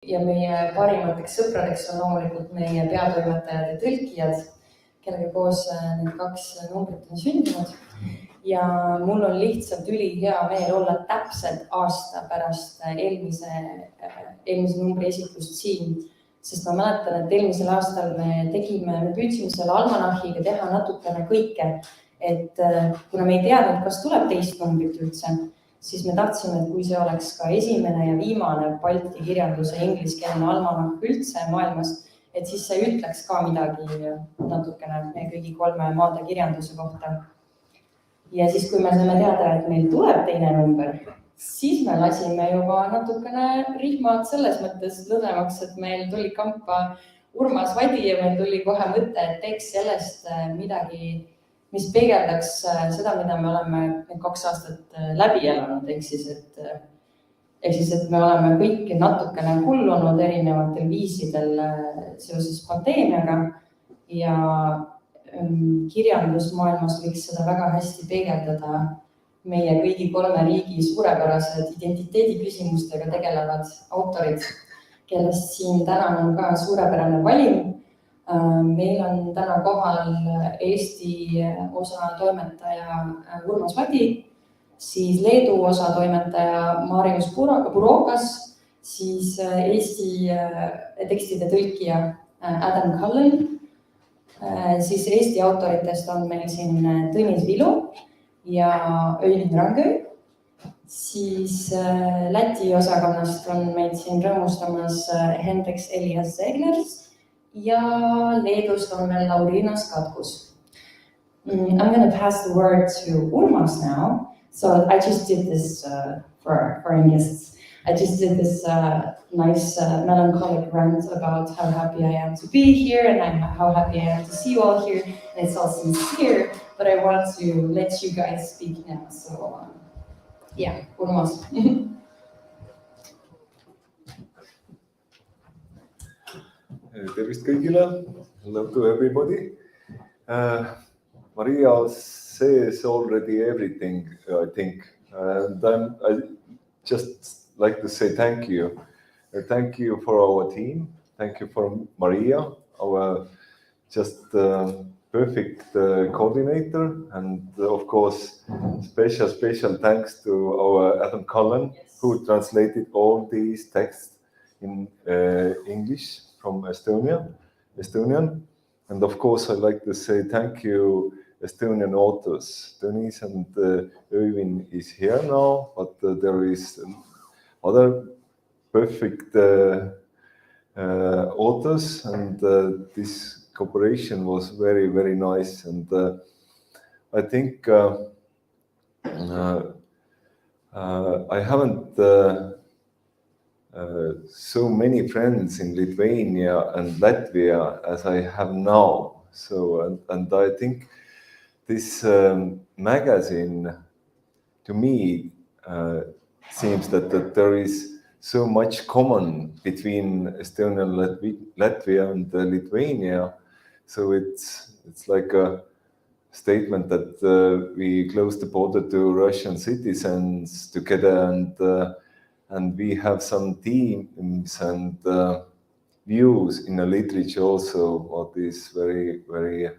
ja meie parimateks sõpradeks on loomulikult meie peatoimetajad ja tõlkijad, kellega koos need 2 numbrit on sündinud. Ja mul on lihtsalt ülihea meel olla täpselt aasta pärast eelmise numbri esitlust siin, sest ma mäletan, et eelmisel aastal me püüdsime selle almanahhiga teha natukene kõike, et kuna me ei teadnud, kas tuleb teist numbrit üldse, siis me tahtsime, et kui see oleks ka esimene ja viimane Balti kirjanduse ingliskeelne almanahh üldse maailmas, et siis see ütleks ka midagi natukene meie kõigi 3 maade kirjanduse kohta. Ja siis, kui me saime teada, et meil tuleb teine number, siis me lasime juba natukene rihmad selles mõttes lõdvemaks, et meil tuli kampa Urmas Vadi ja meil tuli kohe mõte, et teeks sellest midagi, mis peegeldaks seda, mida me oleme 2 aastat läbi elanud, ehk siis, et me oleme kõik natukene hullunud erinevatel viisidel seoses pandeemiaga ja kirjandusmaailmas võiks seda väga hästi peegeldada meie kõigi 3 riigi suurepärased identiteedi küsimustega tegelevad autorid, kellest siin täna on ka suurepärane valim. Meil on täna kohal Eesti osa toimetaja Urmas Vadi, siis leedu osa toimetaja Marius Burokas, siis Eesti tekstide tõlkija Cullen, siis Eesti autoritest on meil siin Tõnis Vilu ja Øyvind Rangøy, siis läti osakonnast on meid siin rõõmustamas Henriks Eliass Zēgners ja leedust on meil Laurynas Katkus. I'm going to pass the word to Urmas now. So I just did this for our guests. I just did this nice melancholic rant about how happy I am to be here and how happy I am to see you all here. And it's all sincere, but I want to let you guys speak now. So yeah, Urmas. Tervist kõigile. Hello to everybody. Maria says already everything, I think. And I just like to say thank you. Thank you for our team. Thank you for Maria, our just perfect coordinator. And of course, special thanks to our Cullen, who translated all these texts in English from Estonian. And of course, I'd like to say thank you, Estonian authors. Tõnis and Øyvind is here now, but there is other perfect authors, and this cooperation was very, very nice. And I think I haven't so many friends in Lithuania and Latvia as I have now. So, and I think this magazine, to me, seems that there is so much common between Estonia, Latvia, and Lithuania. So it's like a statement that we close the border to Russian citizens together, and we have some themes and views in the literature also, what is very, very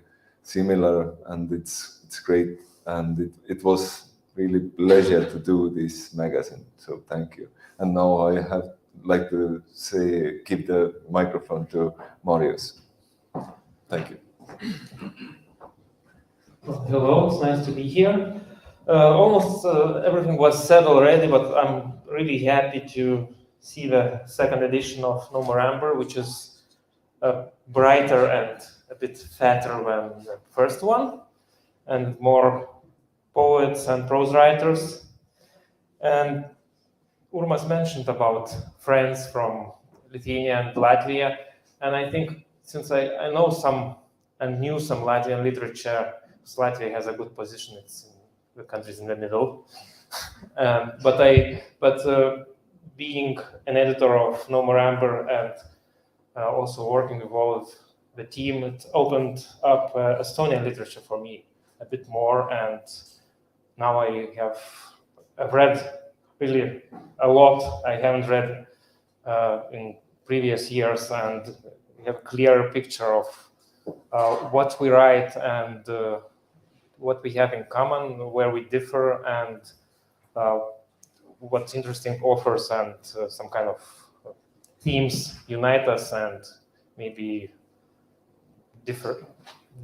similar, and it's great. And it was really pleasure to do this magazine. So thank you. And now I have like to give the microphone to Marius. Thank you. Well, hello, it's nice to be here. Almost everything was said already, but I'm really happy to see the second edition of No More Amber, which is brighter and a bit fatter than the first one, and more poets and prose writers. And Urmas mentioned about friends from Lithuania and Latvia, and I think since I know some and knew some Latvian literature, Latvia has a good position. It's in the countries in the middle. But being an editor of No More Amber and also working with all of the team, it opened up Estonian literature for me a bit more. And now I've read really a lot. I haven't read in previous years, and we have a clear picture of what we write and what we have in common, where we differ, and what interesting authors and some kind of themes unite us, and maybe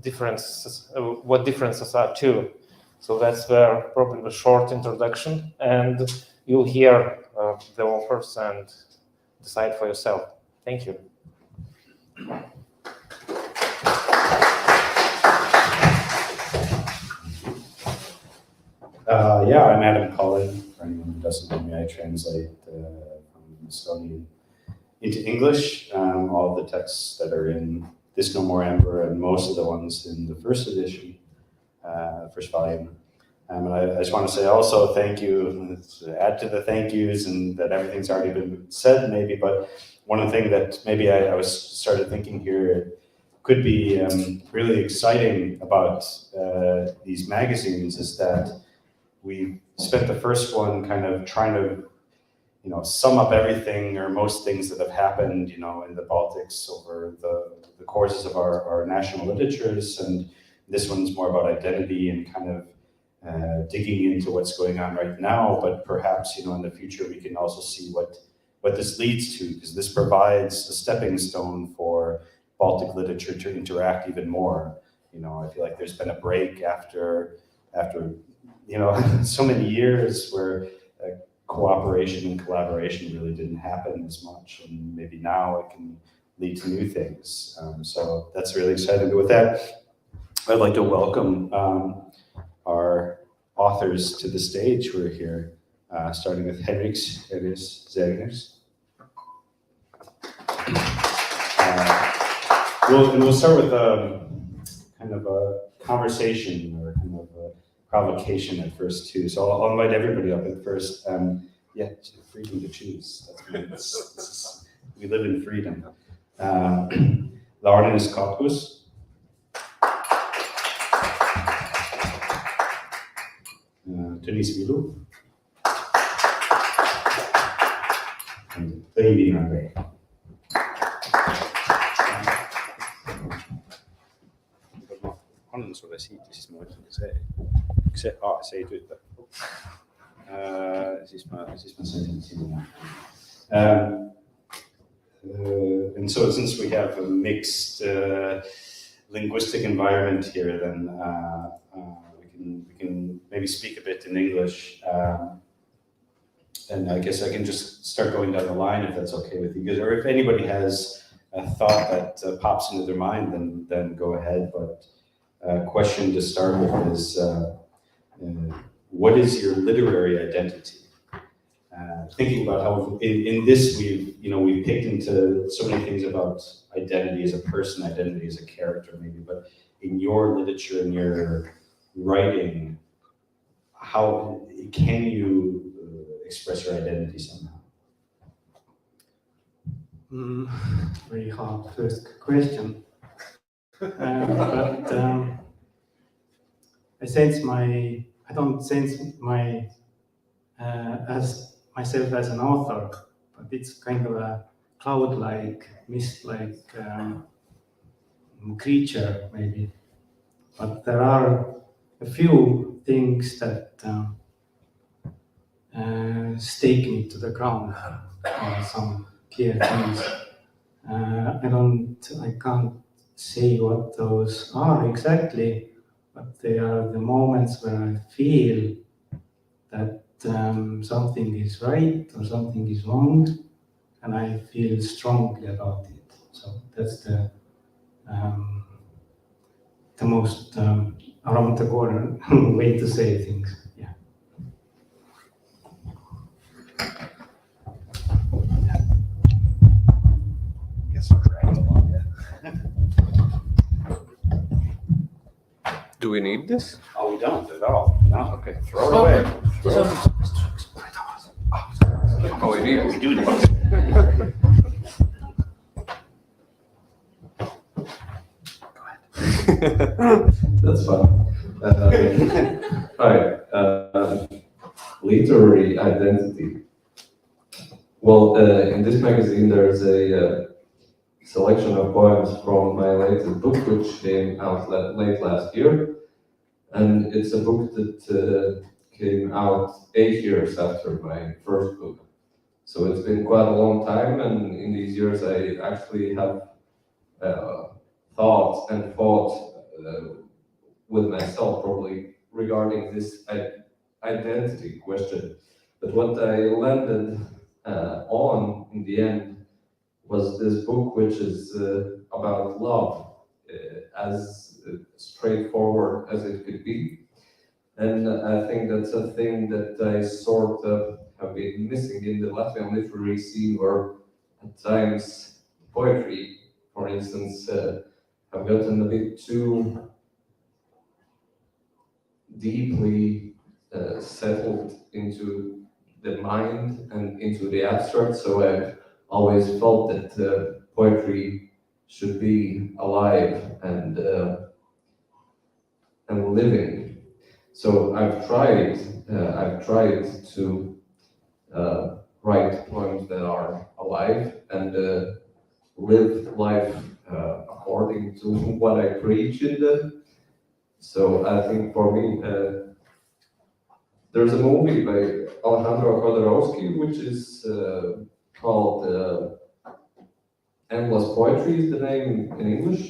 differences, what differences are too. So that's where probably the short introduction, and you'll hear the authors and decide for yourself. Thank you. I'm Cullen. For anyone who doesn't know me, I translate from Estonian into English. All of the texts that are in this No More Amber and most of the ones in the first edition, first volume. And I just want to say also thank you, add to the thank yous, and that everything's already been said maybe, but one of the things that maybe I started thinking here could be really exciting about these magazines is that we spent the first one kind of trying to, sum up everything or most things that have happened, in the Baltics over the courses of our national literatures, and this one's more about identity and kind of digging into what's going on right now, but perhaps, in the future we can also see what this leads to, because this provides a stepping stone for Baltic literature to interact even more. I feel like there's been a break after so many years where cooperation and collaboration really didn't happen as much, and maybe now it can lead to new things. So that's really exciting. But with that, I'd like to welcome our authors to the stage who are here, starting with Henriks Eliass Zēgners. We'll start with kind of a conversation or kind of a provocation at first too. So I'll invite everybody up at first. Freedom to choose. We live in freedom. Laurynas Katkus. Tõnis Vilu. And Øyvind Rangøy. Annan sulle siit ja siis ma mõtlen see ei tööta. Siis ma sain sinna. And so since we have a mixed linguistic environment here, then we can maybe speak a bit in English. And I guess I can just start going down the line if that's okay with you, or if anybody has a thought that pops into their mind, then go ahead. But question to start with is, what is your literary identity? Thinking about how in this we've picked into so many things about identity as a person, identity as a character maybe, but in your literature, in your writing, how can you express your identity somehow? Very hard first question. But I don't sense as myself as an author, but it's kind of a cloud-like, mist-like creature maybe. But there are a few things that stake me to the ground, some clear things. I can't say what those are exactly, but they are the moments where I feel that something is right or something is wrong, and I feel strongly about it. So that's the most around the corner way to say things. Yeah. Guess we're dragging along, yeah. Do we need this? Oh, we don't at all. No. Okay. Throw it away. Oh, we need We do need. That's fun. All right. Literary identity. Well, in this magazine there's a selection of poems from my latest book, which came out late last year. And it's a book that came out 8 years after my first book. So it's been quite a long time, and in these years I actually have thought with myself probably regarding this identity question. But what I landed on in the end was this book, which is about love, as straightforward as it could be. And I think that's a thing that I sort of have been missing in the Latvian literary scene, where at times poetry, for instance, have gotten a bit too deeply settled into the mind and into the abstract. So I've always felt that poetry should be alive and living. So I've tried to write poems that are alive and live life according to what I preach in them. So I think for me, there's a movie by Alejandro Jodorowsky, which is called Endless Poetry is the name in English.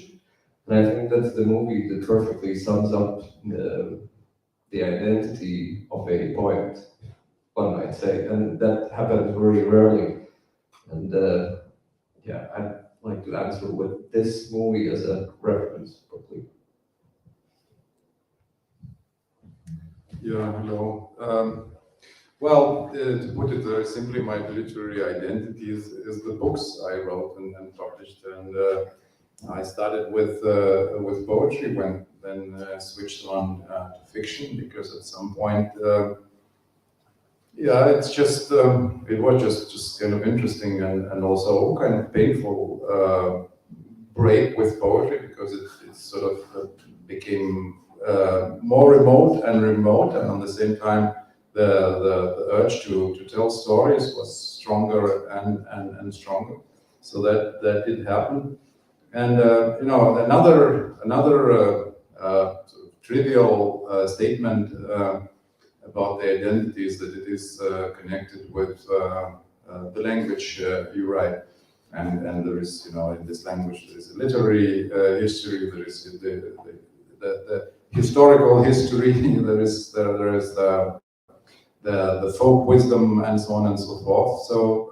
And I think that's the movie that perfectly sums up the identity of a poet, one might say. And that happens very rarely. And yeah, I'd like to answer with this movie as a reference, probably. Yeah, hello. Well, to put it very simply, my literary identity is the books I wrote and published. And I started with poetry, then switched on to fiction, because at some point, yeah, it's just it was just kind of interesting and also kind of painful break with poetry, because it sort of became more remote, and at the same time the urge to tell stories was stronger and stronger. So that did happen. And you know, another sort of trivial statement about the identity is that it is connected with the language you write. And there is, you know, in this language there is a literary history, there is the historical history, there is the folk wisdom, and so on and so forth. So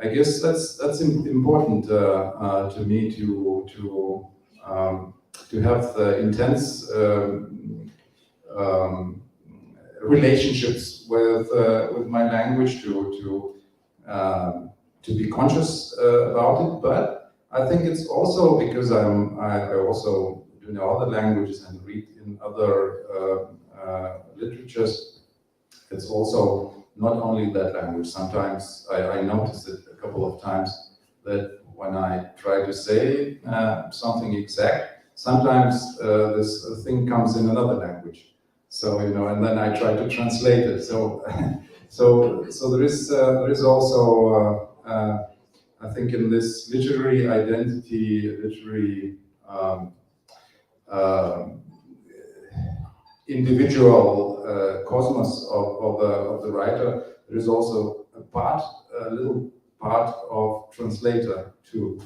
I guess that's important to me to have the intense relationships with my language, to be conscious about it. But I think it's also because I also do know other languages and read in other literatures. It's also not only that language. Sometimes I noticed it a couple of times that when I try to say something exact, sometimes this thing comes in another language. So, you know, and then I try to translate it. So there is also I think in this literary identity, literary individual cosmos of the writer, there is also a little part of translator too.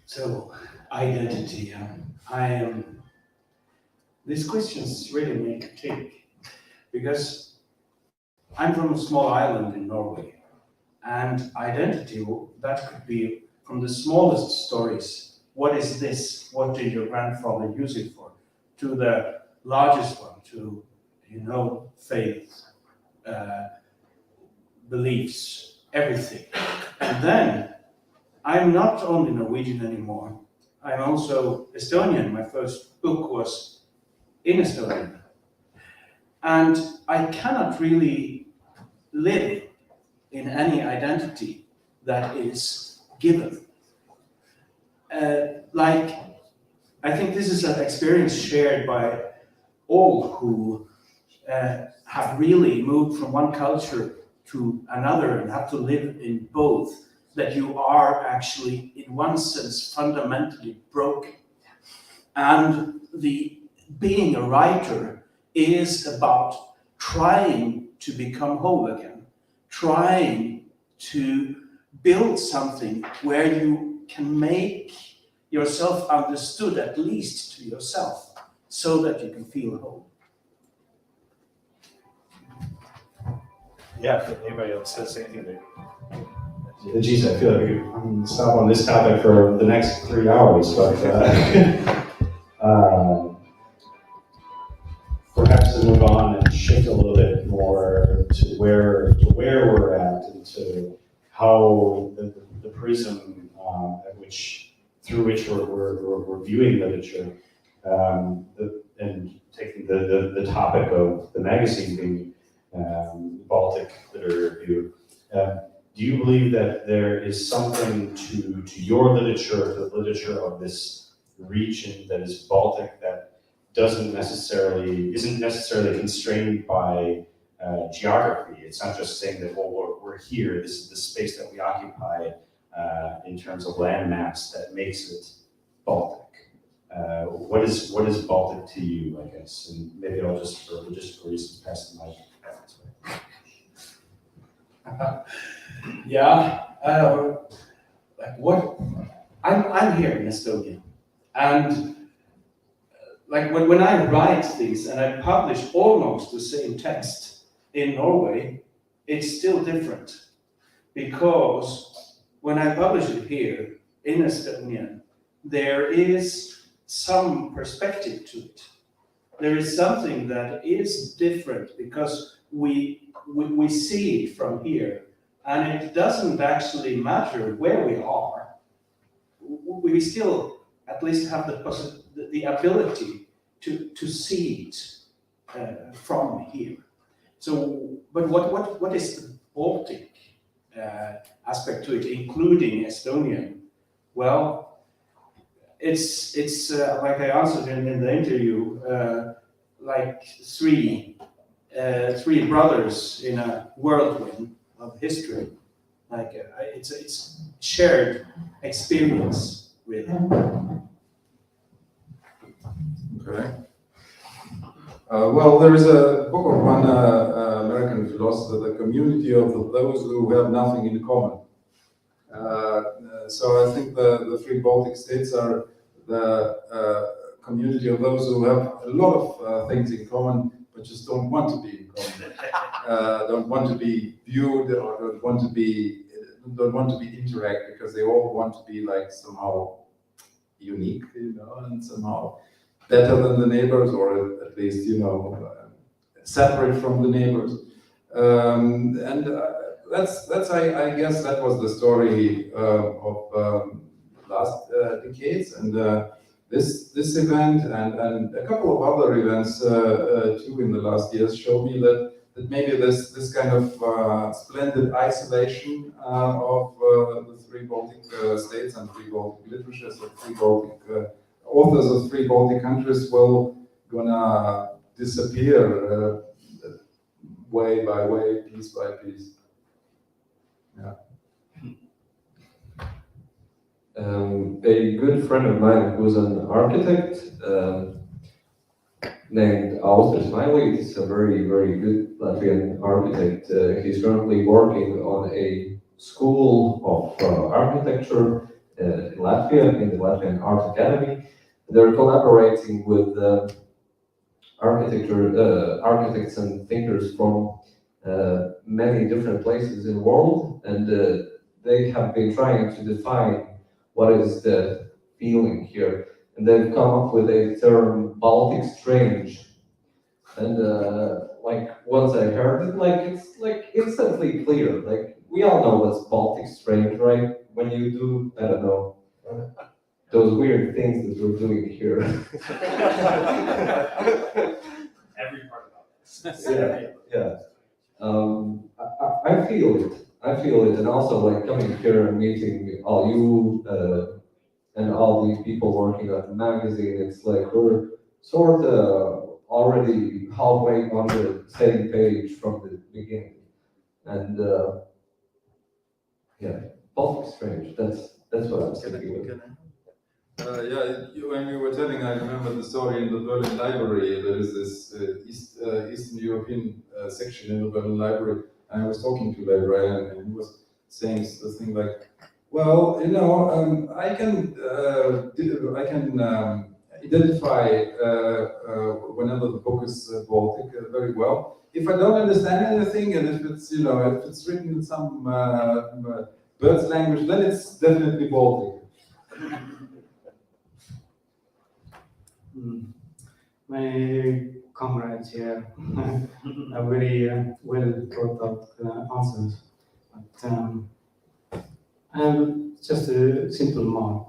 So, identity. These questions really make a tick, because I'm from a small island in Norway, and identity, that could be from the smallest stories. What is this? What did your grandfather use it for? To the largest one, to, you know, faith, beliefs, everything. And then I'm not only Norwegian anymore, I'm also Estonian. My first book was in Estonian. And I cannot really live in any identity that is given. I think this is an experience shared by all who have really moved from one culture to another and have to live in both, that you are actually, in one sense, fundamentally broken. And being a writer is about trying to become whole again, trying to build something where you can make yourself understood, at least to yourself, so that you can feel whole. Yeah, if anybody else says anything there. Geez, I feel like I'm going to stop on this topic for the next 3 hours, but perhaps to move on and shift a little bit more to where we're at, and to how the prism through which we're viewing literature, and taking the topic of the magazine being Baltic Literary Review. Do you believe that there is something to your literature, to the literature of this region that is Baltic, that isn't necessarily constrained by geography? It's not just saying that, well, we're here, this is the space that we occupy in terms of land mass that makes it Baltic. What is Baltic to you, I guess? And maybe I'll just, for logistical reasons, pass the mic back this way. I'm here in Estonia, and like when I write things and I publish almost the same text in Norway, it's still different, because when I publish it here in Estonian, there is some perspective to it. There is something that is different because we see it from here, and it doesn't actually matter where we are. We still at least have the ability to see it from here. So, but what is the Baltic aspect to it, including Estonian? Well, it's like I answered in the interview, like three brothers in a whirlwind of history. Like it's shared experience, really. Okay. Well, there is a book of one American philosopher, The Community of Those Who Have Nothing in Common. So I think the three Baltic states are the community of those who have a lot of things in common, but just don't want to be in common. Don't want to be viewed, or don't want to be interact, because they all want to be like somehow unique, and somehow better than the neighbors, or at least, separate from the neighbors. That's I guess that was the story of last decades, and this event and a couple of other events too in the last years show me that maybe this kind of splendid isolation of the three Baltic states and three Baltic literatures, of three Baltic authors of three Baltic countries will gonna disappear way by way, piece by piece. Yeah. A good friend of mine who's an architect named Austin Smiley. He's a very, very good Latvian architect. He's currently working on a school of architecture in Latvia, in the Latvian Art Academy. They're collaborating with architects and thinkers from many different places in the world, and they have been trying to define what is the feeling here, and they've come up with a term, Baltic strange. And once I heard it, it's like instantly clear. Like, we all know what's Baltic strange, right? When you do, I don't know, those weird things that we're doing here. Every part about this. Yeah. I feel it. And also, like, coming here and meeting all you and all the people working at the magazine, it's like we're sort of already halfway on the same page from the beginning. And yeah, both strange. That's what I'm thinking of. When you were telling, I remember the story in the Berlin Library. There is this Eastern European section in the Berlin Library, and I was talking to the librarian, and he was saying the thing like, "Well, you know, I can identify whenever the book is Baltic very well. If I don't understand anything, and if it's if it's written in some bird's language, then it's definitely Baltic." My comrades here have very well thought out answers, but just a simple mark.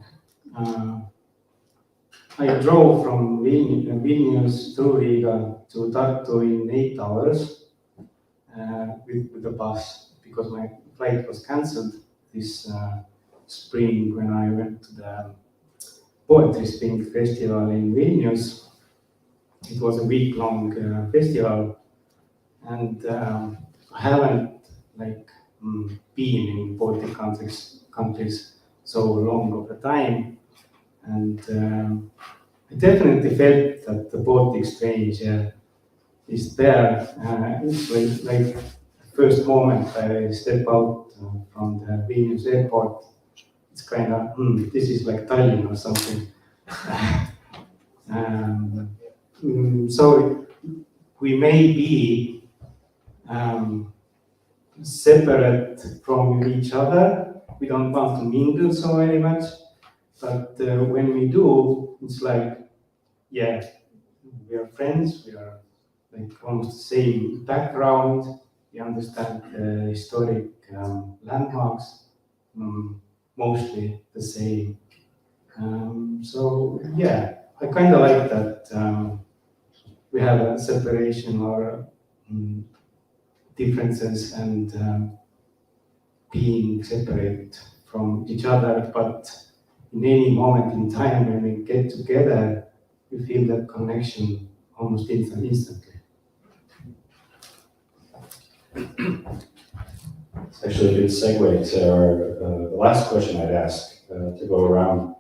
I drove from Vilnius through Riga to Tartu in 8 hours with the bus, because my flight was cancelled this spring when I went to the Poetry Spring Festival in Vilnius. It was a week-long festival, and I haven't been in Baltic countries so long of a time, and I definitely felt that the Baltic strange is there. It's like the first moment I step out from the Vilnius airport, it's kind of, this is like Tallinn or something. So we may be separate from each other. We don't want to mingle so very much, but when we do, it's like, yeah, we are friends, we are like almost the same background, we understand historic landmarks, mostly the same. So yeah, I kind of like that we have a separation or differences and being separate from each other, but in any moment in time when we get together, we feel that connection almost instantly. It's actually a good segue to the last question I'd ask to go around,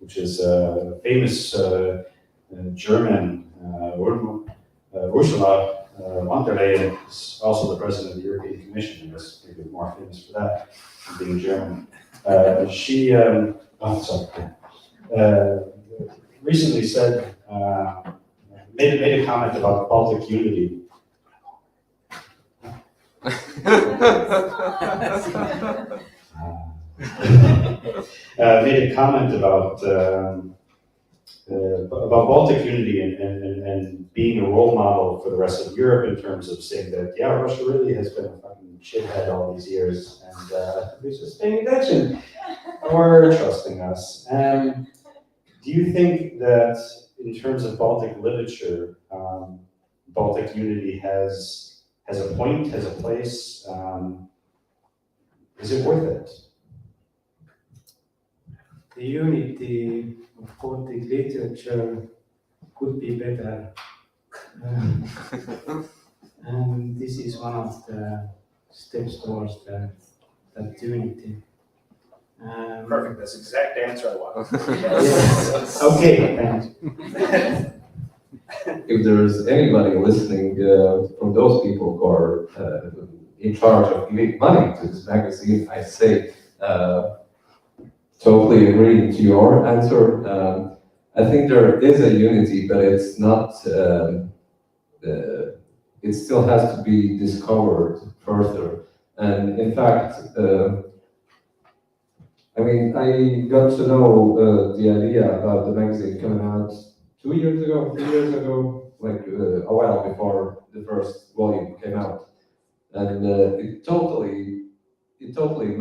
which is famous German Ursula von der Leyen is also the president of the European Commission. I guess maybe more famous for that, being German. She recently said, made a comment about Baltic unity. Made a comment about Baltic unity and being a role model for the rest of Europe in terms of saying that, yeah, Russia really has been a fucking shithead all these years, and we're just paying attention or trusting us. Do you think that in terms of Baltic literature, Baltic unity has a point, has a place? Is it worth it? The unity of Baltic literature could be better. And this is one of the steps towards that unity. Perfect, that's the exact answer I want. Yes. Okay, thanks. If there's anybody listening from those people who are in charge of giving money to this magazine, I say totally agreeing to your answer. I think there is a unity, but it's not. It still has to be discovered further. And in fact, I mean, I got to know the idea about the magazine coming out 2 years ago, 3 years ago, like a while before the first volume came out, and it totally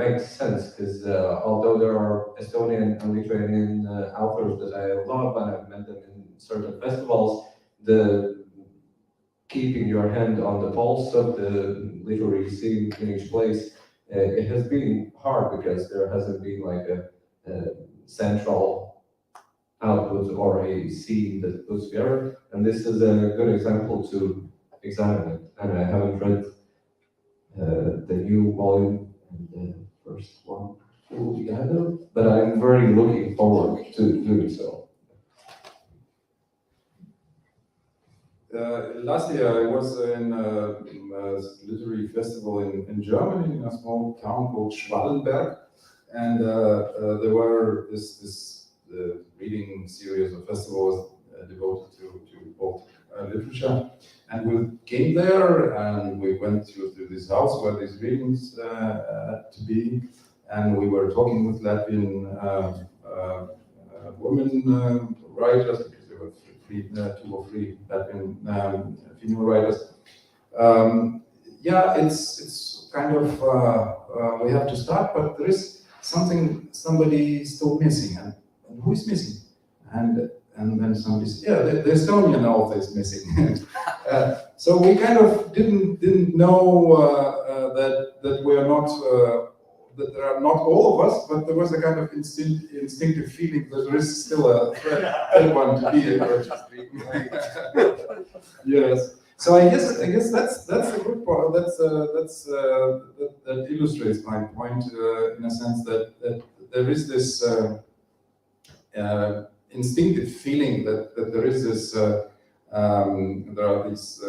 makes sense, because although there are Estonian and Lithuanian authors that I love and I've met them in certain festivals, the keeping your hand on the pulse of the literary scene in each place, it has been hard because there hasn't been like a central output or a scene that goes together. And this is a good example to examine it. And I haven't read the new volume and the first one together, but I'm very looking forward to doing so. Last year I was in a literary festival in Germany, in a small town called Schwallenberg, and there were this reading series of festivals devoted to Baltic literature. And we came there and we went to this house where these readings had to be, and we were talking with Latvian women writers, because there were two or three Latvian female writers. Yeah, it's kind of we have to start, but there is somebody still missing, and who is missing? And then somebody said, yeah, the Estonian author is missing. So we kind of didn't know that we are not that there are not all of us, but there was a kind of instinctive feeling that there is still a third one to be here. Yes. So I guess that's a good part. That illustrates my point in a sense that there is this instinctive feeling that there is this there are these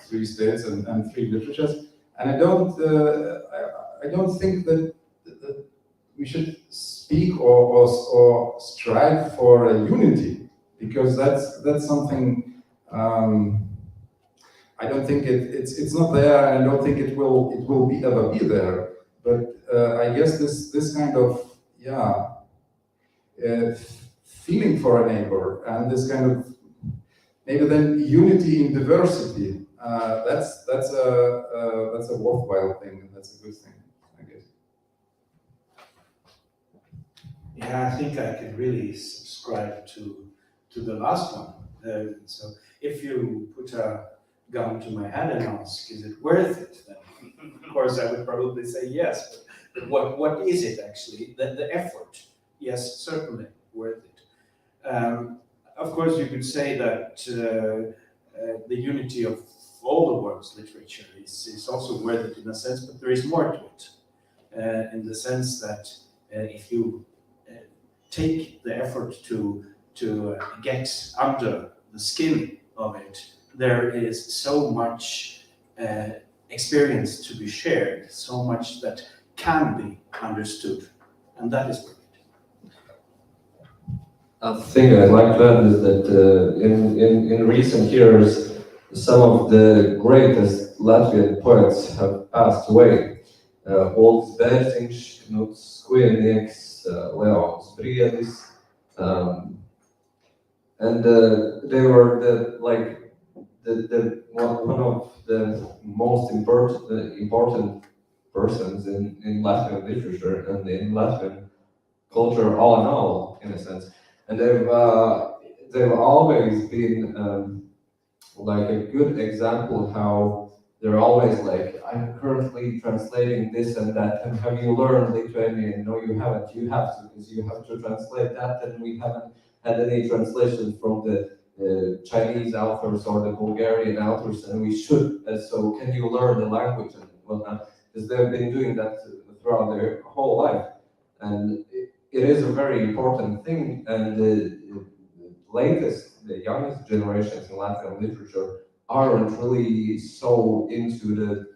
three states and three literatures, and I don't think that we should speak or strive for a unity, because that's something I don't think it's not there, and I don't think it will ever be there. But I guess this kind of feeling for a neighbor, and this kind of maybe then unity in diversity, that's a worthwhile thing, and that's a good thing, I guess. Yeah, I think I can really subscribe to the last one. So if you put a gun to my head and ask, is it worth it? Then of course I would probably say yes. But what is it actually? The effort? Yes, certainly worth it. Of course, you could say that the unity of all the world's literature is also worth it in a sense, but there is more to it, in the sense that if you take the effort to get under the skin of it, there is so much experience to be shared, so much that can be understood, and that is worth it. A thing I'd like to add is that in recent years, some of the greatest Latvian poets have passed away. Ulris Bērziņš, Knuts Kujnieks, Leons Briedis, and they were one of the most important persons in Latvian literature and in Latvian culture all in all, in a sense. And they've always been like a good example how they're always like, I'm currently translating this and that, and have you learned Lithuanian? No, you haven't. You have to, because you have to translate that, and we haven't had any translations from the Chinese authors or the Bulgarian authors, and we should. And so can you learn the language and whatnot? Because they've been doing that throughout their whole life. And it is a very important thing, and the youngest generations in Latvian literature aren't really so into the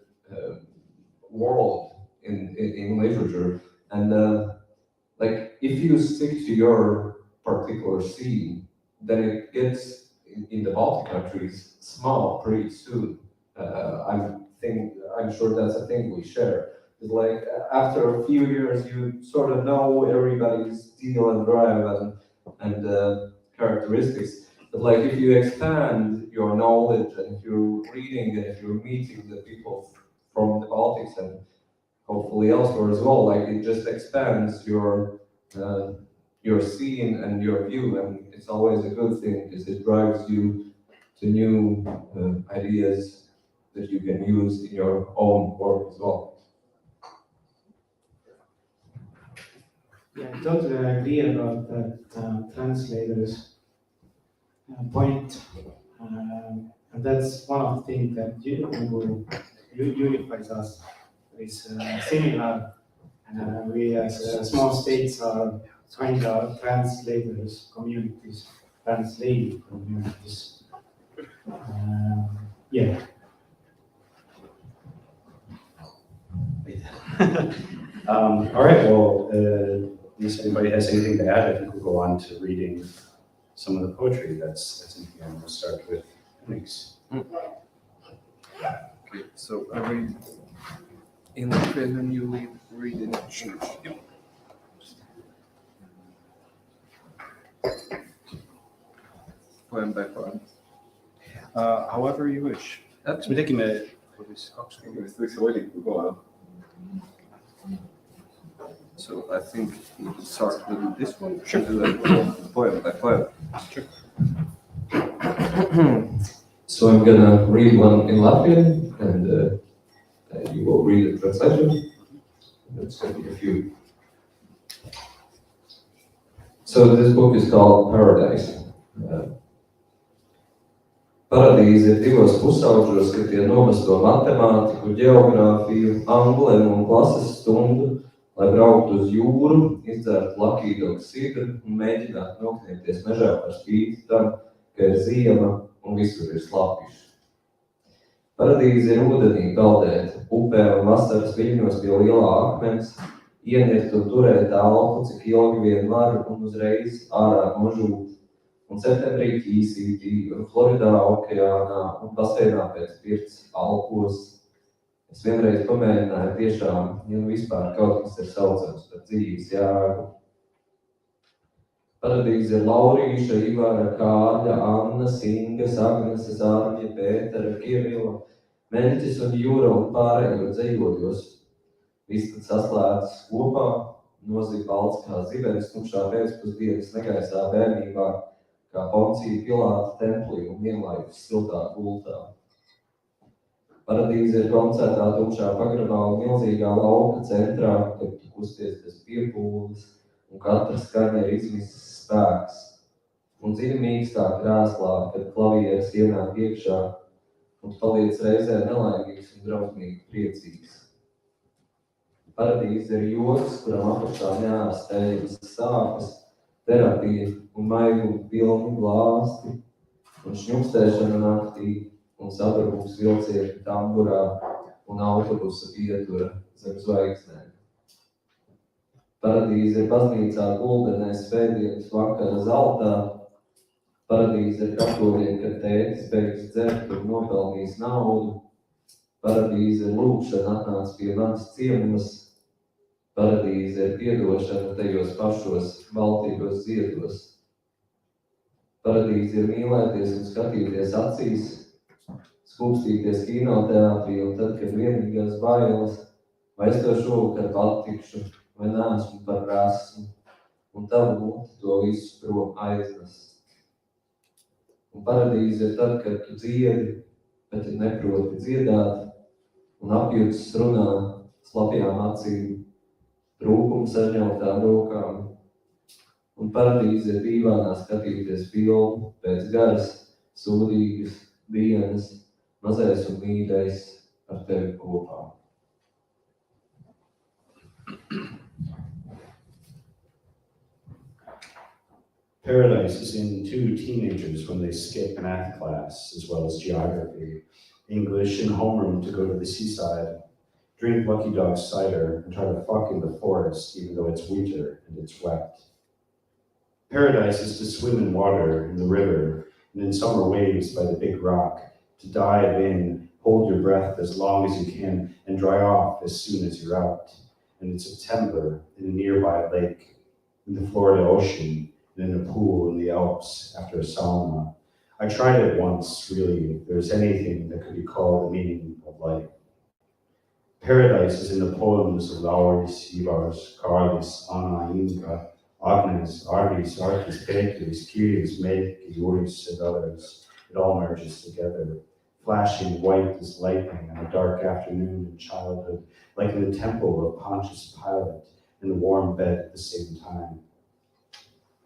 world in literature. And like, if you stick to your particular scene, then it gets in the Baltic countries small pretty soon. I'm sure that's a thing we share. It's like after a few years, you sort of know everybody's deal and drive and characteristics. But like, if you expand your knowledge and if you're reading and if you're meeting the people from the Baltics and hopefully elsewhere as well, like, it just expands your scene and your view, and it's always a good thing because it drives you to new ideas that you can use in your own work as well. Yeah, I totally agree about that translators point. And that's one of the things that unifies us. Is similar. We as small states are kind of translators communities, translated communities. Yeah. All right, well, unless anybody has anything to add, I think we'll go on to reading some of the poetry that's in here. And we'll start with Henriks. Okay, so I read in Latvian and you read in English. Poem by poem. However you wish. That's midagi me Võiks valiku kohe. So I think we can start with this one. Sure. Poem by poem. Sure. So I'm gonna read one in Latvian and you will read the translation. That's gonna be a few. So this book is called Paradise. Paradīze ir divos pusauģos, ka tie nomesto matemātiku, ģeogrāfiju, angliem un klases stundu, lai brauktu uz jūru, izdzertu lakītoku sidru un mēģinātu nokniepties mežā par spīti tam, ka ir ziema un visur ir slapjuši. Paradīze ir ūdenī peldēt, upē un vasaras viļņos pie lielā akmens, ienirt un turēt elpu, cik ilgi vien var un uzreiz ārā nožūt. Un septembrī ķīsītī, un Floridā okeānā, un baseinā pēc pirts Alpos. Es vienreiz pamēģināju tiešām, ja nu vispār kaut kas ir saucams par dzīves jēgu. Paradīze ir Laurīša, Ivara, Kārļa, Annas, Ingas, Agneses, Ārmja, Pētera, Kirila, Meļķis un Jūra un pārējo dzejojos. Viss tad saslēdzas kopā, nozīm balts kā zivens, tumšā pēcpusdienas negaisā bērnībā, kā Poncija Pilāta templī un ielaikus siltā gultā. Paradīze ir koncertā tumšā pagrabā un milzīgā lauka centrā, kur tu kusties bez piepūles, un katra skaņa ir izmisis spēks. Un dziļi mīkstā krēslā, kad klavieres ienāk iekšā, un paliec reizē nelaimīgs un drausmīgi priecīgs. Paradīze ir joks, kuram apakšā neārstējas sāpes, terapija un maigumu pilni glāsti, un šņupstēšana naktī, un sabrukums vilcienu tamburā, un autobusa pietura zem zvaigznēm. Paradīze ir baznīcā gulbenē svētdienas vakara zeltā. Paradīze ir katoļiem, kad tētis beigs dzert un nopelnījis naudu. Paradīze ir lūkšana atnāc pie manas ciemos. Paradīze ir piedošana tajos pašos baltīgos ziedos. Paradīze ir mīlēties un skatīties acīs, skūpstīties kinoteātrī, un tad, kad vienīgās bailes, vai es to šovakar patikšu, vai neesmu par rasmu, un tavu muti to visu prom aiznes. Un paradīze ir tad, kad tu dziedi, bet tu neproti dziedāt, un apjūtas runā slapjām acīm, trūkumu sažņautām rokām. Un paradīze ir dīvainā skatīties filmu pēc garas, sūdīgas dienas, mazais un mīļais ar tevi kopā. Paradise is in two teenagers when they skip math class, as well as geography, English, and homeroom to go to the seaside, drink Lucky Dog cider, and try to fuck in the forest, even though it's winter and it's wet. Paradise is to swim in water in the river, and in summer waves by the big rock, to dive in, hold your breath as long as you can, and dry off as soon as you're out. And in September, in a nearby lake, in the Florida Ocean, and in a pool in the Alps after a sauna. I tried it once, really, if there's anything that could be called the meaning of life. Paradise is in the poems of Laurynas Katkus, Carlis, Anna, Inga, Agnes, Arvis, Artis, Petris, Kyrios, Melk, Joris, and others. It all merges together, flashing white as lightning on a dark afternoon in childhood, like in the temple of Pontius Pilate, and the warm bed at the same time.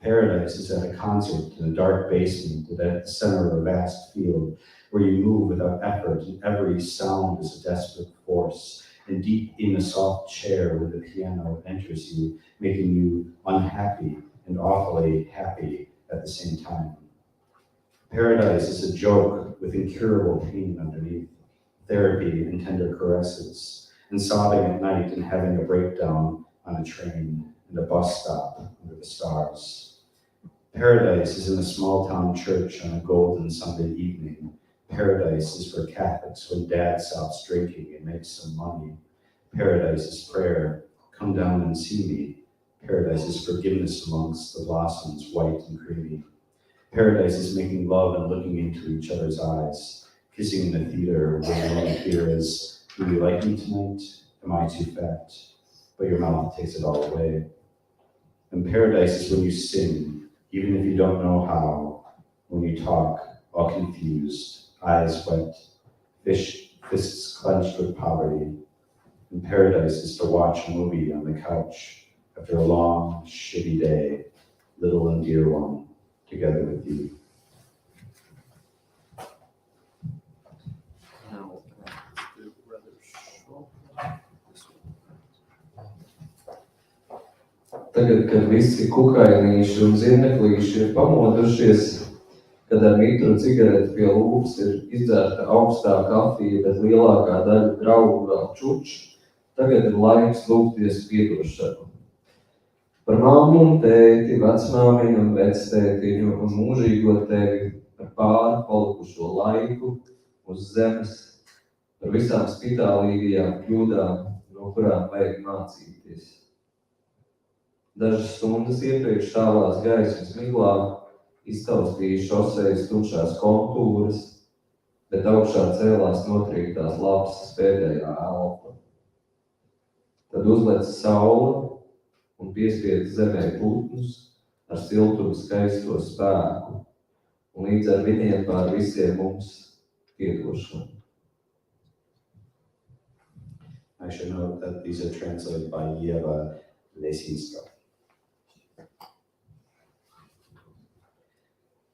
Paradise is at a concert in a dark basement at the center of a vast field where you move without effort and every sound is a desperate force, and deep in a soft chair where the piano enters you, making you unhappy and awfully happy at the same time. Paradise is a joke with incurable pain underneath, therapy and tender caresses, and sobbing at night and having a breakdown on a train and a bus stop under the stars. Paradise is in a small town church on a golden Sunday evening. Paradise is for Catholics when dad stops drinking and makes some money. Paradise is prayer, come down and see me. Paradise is forgiveness amongst the blossoms, white and creamy. Paradise is making love and looking into each other's eyes, kissing in the theater where the only fear is, do you like me tonight? Am I too fat? But your mouth takes it all away. And paradise is when you sing, even if you don't know how, when you talk, all confused, eyes wet, fists clenched with poverty. And paradise is to watch a movie on the couch after a long, shitty day, little and dear one, together with you. Tagad, kad visi kukainīši un zirneklīši ir pamodušies, kad ar mitru cigareti pie lūpas ir izdzērta augstā kafija, bet lielākā daļa draugu vēl čuč, tagad ir laiks lūgties piedošanu. Par mammu un tēti, vecmāmiņu un vectētiņu un mūžīgo tevi, par pāri palikušo laiku uz zemes, par visām spitālīgajām kļūdām, no kurām vajag mācīties. Dažas stundas iepriekš tālās gaismas miglā iztaustīja šosejas tumšās kontūras, bet augšā cēlās notriektās lapsas pēdējā elpa. Tad uzlec saule un piespieda zemē putnus ar siltumu skaisto spēku, un līdz ar viņiem pār visiem mums piedošanu. I should note that these are translated by Yeva Lesinska.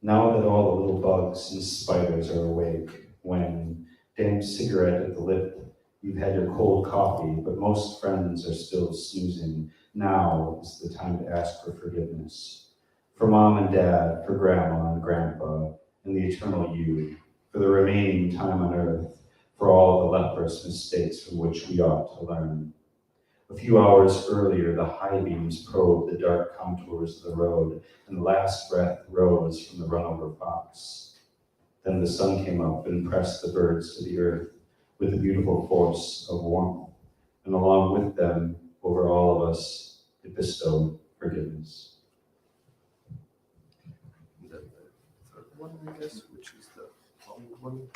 Now that all the little bugs and spiders are awake, when damp cigarette at the lip, you've had your cold coffee, but most friends are still snoozing, now is the time to ask for forgiveness. For mom and dad, for grandma and grandpa, and the eternal you, for the remaining time on earth, for all the leprous mistakes from which we ought to learn. A few hours earlier, the high beams probed the dark contours of the road, and the last breath rose from the runover fox. Then the sun came up and pressed the birds to the earth with the beautiful force of warmth, and along with them, over all of us, it bestowed forgiveness. The third one, I guess, which is the long one.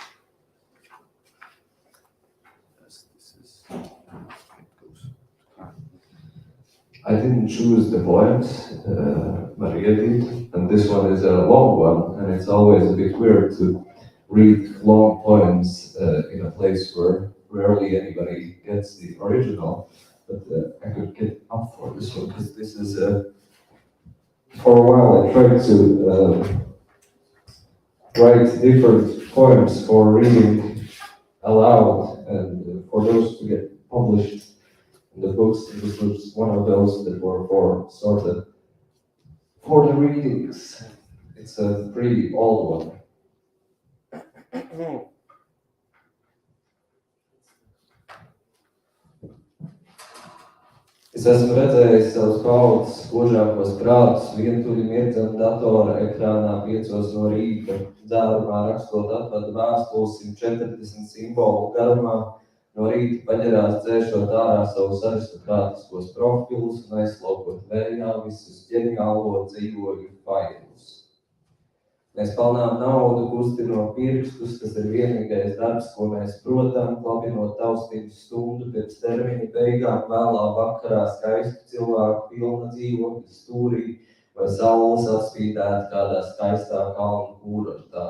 Yes, this is. I didn't choose the poems, Maria did, and this one is a long one, and it's always a bit weird to read long poems in a place where rarely anybody gets the original, but I could get up for this one, because this is, for a while I tried to write different poems for reading aloud, and for those to get published in the books, and this was one of those that were for sort of for the readings. It's a pretty old one. Es esmu redzējis savus paudzes spožākos prātus, vientuļi mirdzam datora ekrānā 5 no rīta, dzērumā rakstot atvadu vēstules 140 simbolu garumā, no rīta paģerās dzēšot ārā savus aristokrātiskos profilus un aizslaukot vējā visus ģeniālo dzīvoļu failus. Mēs pelnām naudu, kustinot pirkstus, tas ir vienīgais darbs, ko mēs protam, klapinot taustību stundu pirms termiņa beigām, vēlā vakarā skaistu cilvēku pilna dzīvokļa stūrī vai saules atspīdēt kādā skaistā kalnu kūrortā.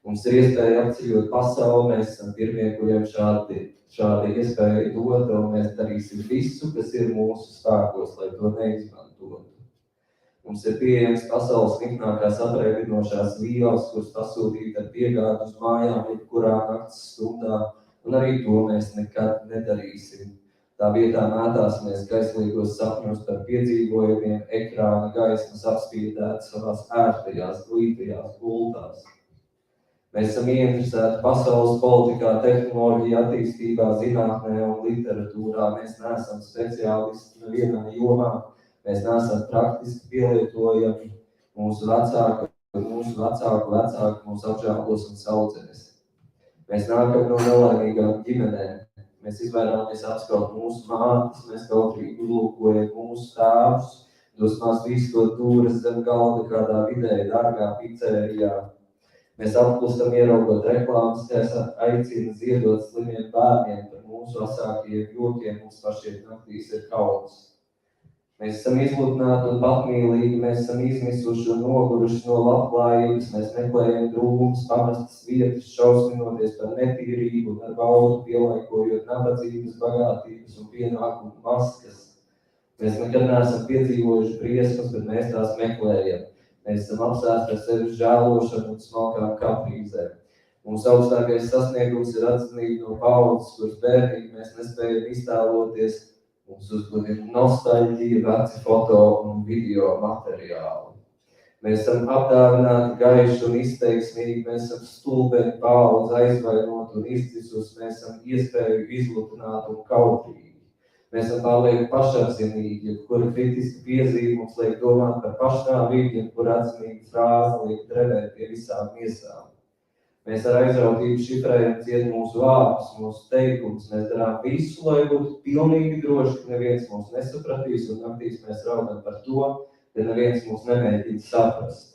Mums ir iespēja apceļot pasauli, mēs esam pirmie, kuriem šādi iespēja dot, un mēs darīsim visu, kas ir mūsu spēkos, lai to neizmantotu. Mums ir pieejams pasaules niknākās apreibinošās vielas, kuras pasūtīt ar piegādu uz mājām, jebkurā nakts stundā, un arī to mēs nekad nedarīsim. Tā vietā mētāsimies kaislīgos sapņos par piedzīvojumiem, ekrāna gaismas apspīdēt savās ērtajās, glītajās gultās. Mēs esam ieinteresēti pasaules politikā, tehnoloģija attīstībā, zinātnē un literatūrā. Mēs neesam speciālisti nevienā jomā, mēs neesam praktiski pielietojami. Mūsu vecāku vecāki mūs apžēlos un saudzēs. Mēs nākam no nelaimīgām ģimenēm. Mēs izvairāmies apskaut mūsu mātes, mēs kautrīgi uzlūkojam mūsu tēvus, dusmās vīstot dūres zem galda kādā vidēji dārgā pizzērijā. Mēs apklustam ieraugot reklāmas, kas aicina ziedot slimiem bērniem par mūsu asākajiem jokiem, mums pašiem naktīs ir kauns. Mēs esam izlutināti un patmīlīgi, mēs esam izmisuši un noguruši no labklājības, mēs meklējam drūmus, pamestas vietas, šausminoties par netīrību un ar baudu pielaikojot nabadzības, bagātības un pienākumu maskas. Mēs nekad neesam piedzīvojuši briesmas, bet mēs tās meklējam. Mēs esam apsēsti ar sevi žēlošanu un smalkām kaprīzēm. Mūsu augstākais sasniegums ir atzinība no paudzes, kuras bērnīgi mēs nespējam iztēloties. Mums uzbudina nostalģija, veci foto un video materiāli. Mēs esam apdāvināti gaiši un izteiksmīgi, mēs esam stulbeni paudze aizvainot un izdzisus, mēs esam iespēju izlutināt un kautrīgi. Mēs esam pārlieku pašapziņīgi, jebkura kritiska piezīme mums liek domāt par pašnāvību, jebkura atzinīga frāze liek drevēt pie visām miesām. Mēs ar aizrautību šifrējam ciet mūsu vārdus, mūsu teikumus, mēs darām visu, lai būtu pilnīgi droši, ka neviens mūs nesapratīs, un naktīs mēs raudam par to, ka neviens mūs nemēģina saprast.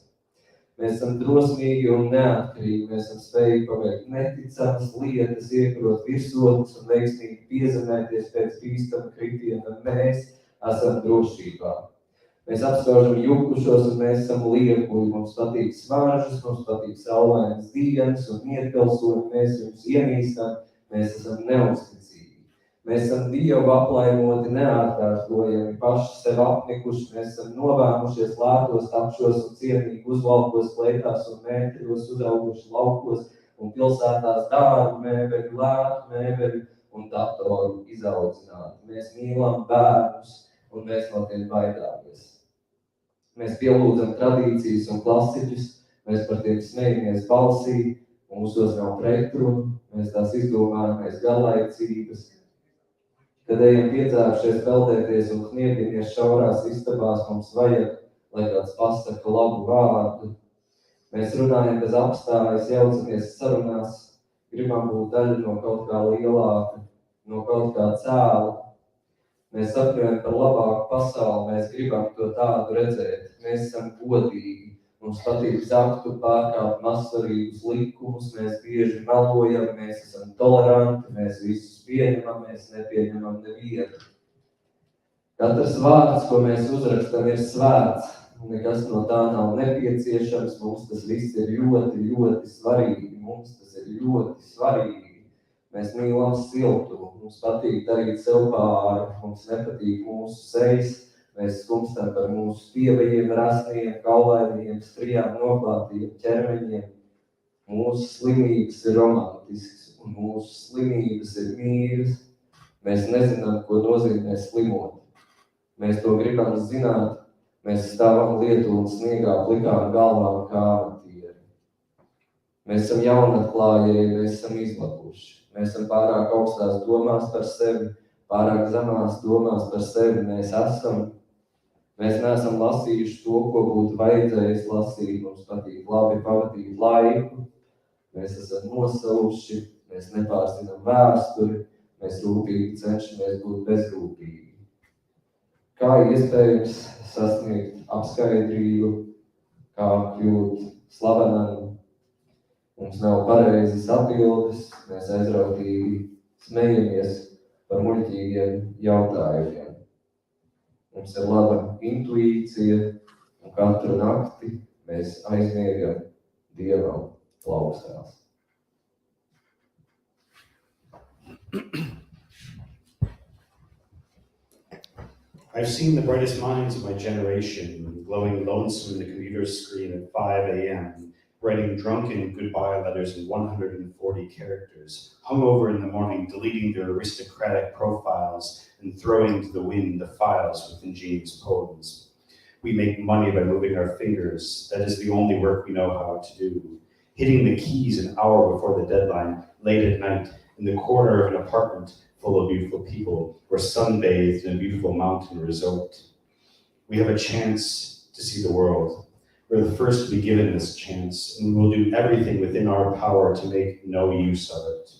Mēs esam drosmīgi un neatkarīgi, mēs esam spējīgi paveikt neticamas lietas, iekarot virsotnes un veiksmīgi piezemēties pēc bīstama kritiena, mēs esam drošībā. Mēs apskaužam jukušos un mēs esam liekuļi, mums patīk smaržas, mums patīk saulainas dienas un mietpilsoņi, mēs jums iemīstam, mēs esam neuzticīgi. Mēs esam Dievu aplaimoti, neatkārtojami, paši sev apnikuši, mēs esam novēmušies lētos, tapšos un cienīgi uzvalkos, kleitās un mēteļos, uzauguši laukos un pilsētās dārgu mēbeļu, lētu mēbeļu un datoru izaudzināti. Mēs mīlam bērnus un mēs no tiem baidāmies. Mēs pielūdzam tradīcijas un klasiķus, mēs par tiem smejamies balsī, mūsos nav pretrunu, mēs tās izdomājamies garlaicības. Kad ejam piedzērušies peldēties un kniebjamies šaurās istabās, mums vajag, lai kāds pasaka labu vārdu. Mēs runājam bez apstājas, jaucamies sarunās, gribam būt daļa no kaut kā lielāka, no kaut kā cēla. Mēs sapņojam par labāku pasauli, mēs gribam to tādu redzēt. Mēs esam godīgi, mums patīk zakt un pārkāpt mazsvarīgus likumus, mēs bieži melojam, mēs esam toleranti, mēs visus pieņemam, mēs nepieņemam nevienu. Katrs vārds, ko mēs uzrakstam, ir svēts, nekas no tā nav nepieciešams, mums tas viss ir ļoti, ļoti svarīgi, mums tas ir ļoti svarīgi. Mēs mīlam siltumu, mums patīk darīt sev pāri, mums nepatīk mūsu sejas, mēs skumstam par mūsu stiebajiem, rasniem, kaulainiem, strijām noklātiem ķermeņiem. Mūsu slimības ir romantisks un mūsu slimības ir mīļas. Mēs nezinām, ko nozīmē slimot. Mēs to gribam zināt, mēs stāvam lietu un sniegā plikām galvām kā amatieri. Mēs esam jaunatklājēji, mēs esam izlapuši. Mēs esam pārāk augstās domās par sevi, pārāk zemās domās par sevi mēs esam. Mēs neesam lasījuši to, ko būtu vajadzējis lasīt, mums patīk labi pavadīt laiku. Mēs esam nosaluši, mēs nepārzinām vēsturi, mēs rūpīgi cenšamies būt bezrūpīgi. Kā iespējams sasniegt apskaidrību, kā kļūt slavenam? Mums nav pareizas atbildes, mēs aizrautīgi smejamies par muļķīgiem jautājumiem. Mums ir laba intuīcija, un katru nakti mēs aizmiegam Dievam blauwstels. I've seen the brightest minds of my generation glowing lonesome in the computer screen at 5 a.m., writing drunken goodbye letters in 140 characters, hungover in the morning, deleting their aristocratic profiles and throwing to the wind the files with ingenious poems. We make money by moving our fingers. That is the only work we know how to do. Hitting the keys an hour before the deadline, late at night, in the corner of an apartment full of beautiful people, or sunbathed in a beautiful mountain resort. We have a chance to see the world. We're the first to be given this chance, and we will do everything within our power to make no use of it.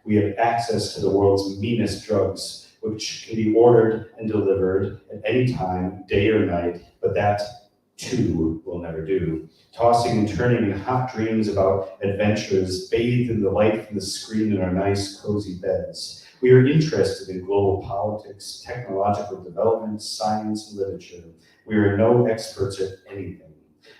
We have access to the world's meanest drugs, which can be ordered and delivered at any time, day or night, but that, too, will never do. Tossing and turning in hot dreams about adventures, bathed in the light from the screen in our nice, cozy beds. We are interested in global politics, technological development, science, and literature. We are no experts at anything.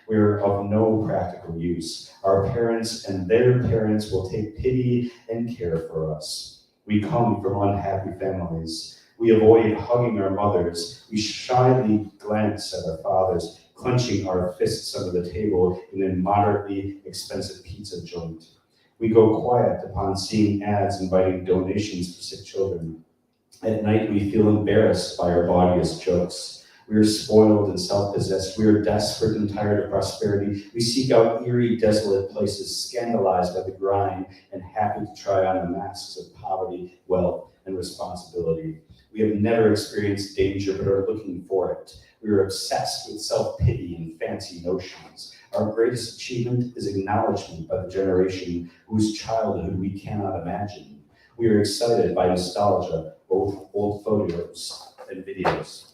We are of no practical use. Our parents and their parents will take pity and care for us. We come from unhappy families. We avoid hugging our mothers. We shyly glance at our fathers, clenching our fists under the table in a moderately expensive pizza joint. We go quiet upon seeing ads inviting donations for sick children. At night, we feel embarrassed by our bawdiest jokes. We are spoiled and self-possessed. We are desperate and tired of prosperity. We seek out eerie, desolate places, scandalized by the grind and happy to try on the masks of poverty, wealth, and responsibility. We have never experienced danger, but are looking for it. We are obsessed with self-pity and fancy notions. Our greatest achievement is acknowledgement by the generation whose childhood we cannot imagine. We are excited by nostalgia, both old photos and videos.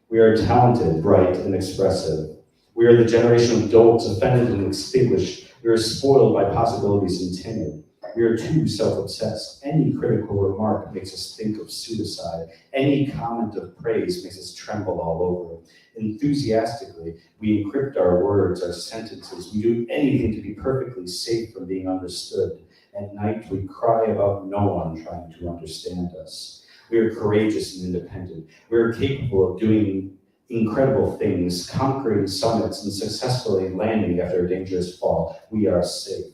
We are talented, bright, and expressive. We are the generation of dolts, offended and extinguished. We are spoiled by possibilities and timid. We are too self-obsessed. Any critical remark makes us think of suicide. Any comment of praise makes us tremble all over. Enthusiastically, we encrypt our words, our sentences. We do anything to be perfectly safe from being understood. At night, we cry about no one trying to understand us. We are courageous and independent. We are capable of doing incredible things, conquering summits and successfully landing after a dangerous fall. We are safe.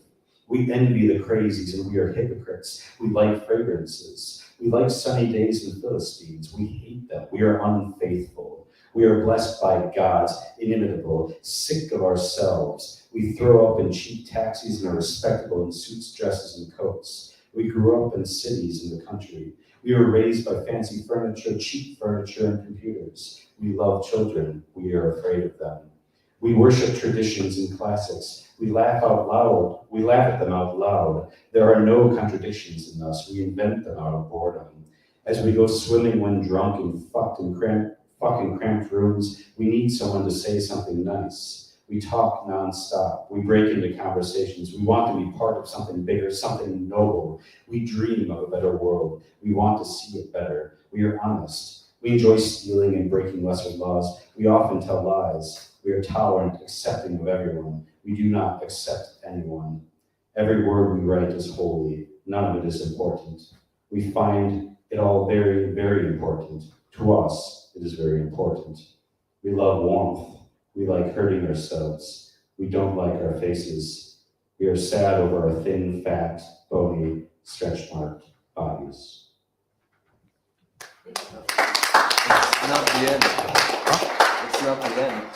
We envy the crazies and we are hypocrites. We like fragrances. We like sunny days in Philistines. We hate them. We are unfaithful. We are blessed by gods, inimitable, sick of ourselves. We throw up in cheap taxis and are respectable in suits, dresses, and coats. We grew up in cities in the country. We were raised by fancy furniture, cheap furniture, and computers. We love children. We are afraid of them. We worship traditions and classics. We laugh out loud. We laugh at them out loud. There are no contradictions in us. We invent them out of boredom. As we go swimming when drunk and fucked in cramped rooms, we need someone to say something nice. We talk nonstop. We break into conversations. We want to be part of something bigger, something noble. We dream of a better world. We want to see it better. We are honest. We enjoy stealing and breaking lesser laws. We often tell lies. We are tolerant, accepting of everyone. We do not accept anyone. Every word we write is holy. None of it is important. We find it all very, very important. To us, it is very important. We love warmth. We like hurting ourselves. We don't like our faces. We are sad over our thin, fat, bony, stretch-marked bodies. It's not the end. It's not the end.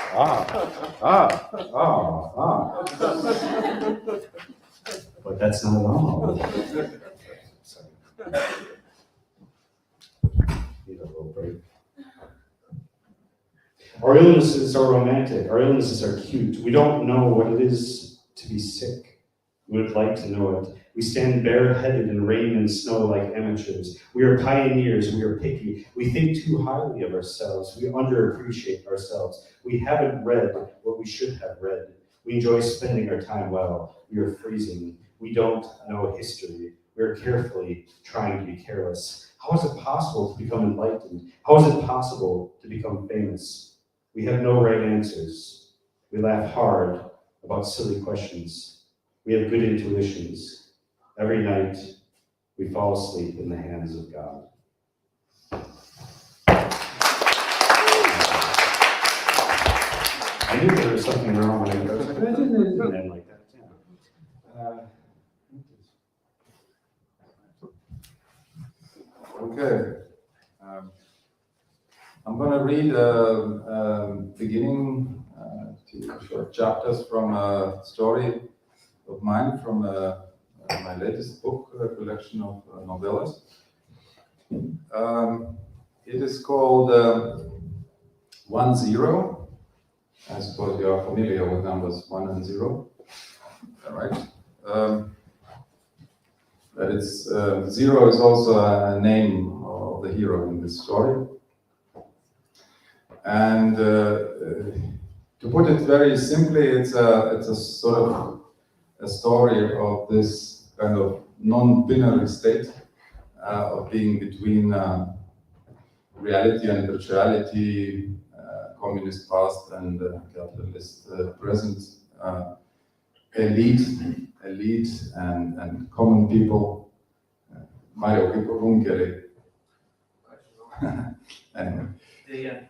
But that's not all. Sorry. Need a little break. Our illnesses are romantic. Our illnesses are cute. We don't know what it is to be sick. We would like to know it. We stand bareheaded in rain and snow like amateurs. We are pioneers. We are picky. We think too highly of ourselves. We underappreciate ourselves. We haven't read what we should have read. We enjoy spending our time well. We are freezing. We don't know history. We are carefully trying to be careless. How is it possible to become enlightened? How is it possible to become famous? We have no right answers. We laugh hard about silly questions. We have good intuitions. Every night, we fall asleep in the hands of God. I knew there was something wrong with it. I was like, I didn't like that. Yeah. Okay. I'm going to read beginning two short chapters from a story of mine from my latest book, a collection of novellas. It is called 10. I suppose you are familiar with numbers 1 and 0. All right. But it's 0 is also a name of the hero in this story. And to put it very simply, it's a sort of a story of this kind of non-binary state of being between reality and virtuality, communist past and capitalist present, elite and common people. Mario, people won't get it. Anyway. Yeah.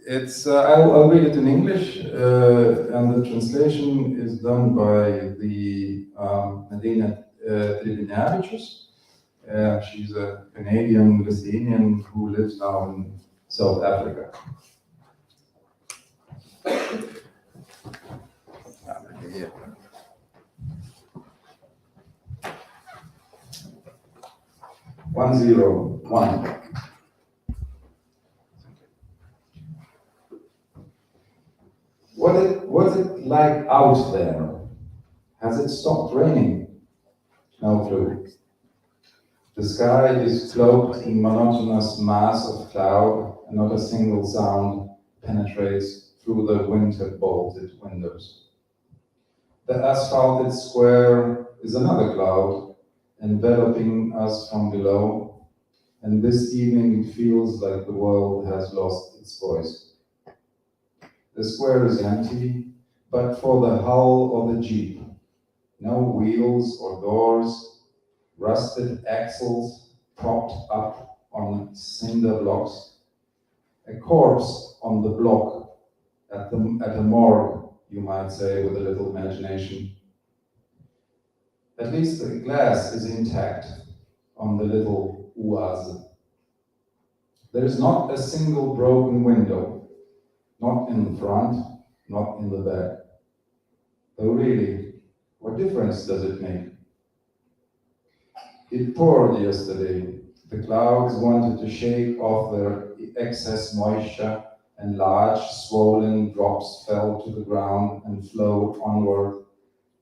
I'll read it in English, and the translation is done by the Medina Tribunavicius. She's a Canadian Lithuanian who lives now in South Africa. Here. 101. What's it like out there? Has it stopped raining? No clue. The sky is cloaked in monotonous mass of cloud, and not a single sound penetrates through the winter-bolted windows. The asphalted square is another cloud, enveloping us from below, and this evening it feels like the world has lost its voice. The square is empty, but for the hull of the jeep. No wheels or doors, rusted axles propped up on cinder blocks. A corpse on the block at a morgue, you might say, with a little imagination. At least the glass is intact on the little oase. There is not a single broken window, not in the front, not in the back. Though really, what difference does it make? It poured yesterday. The clouds wanted to shake off their excess moisture, and large swollen drops fell to the ground and flowed onward,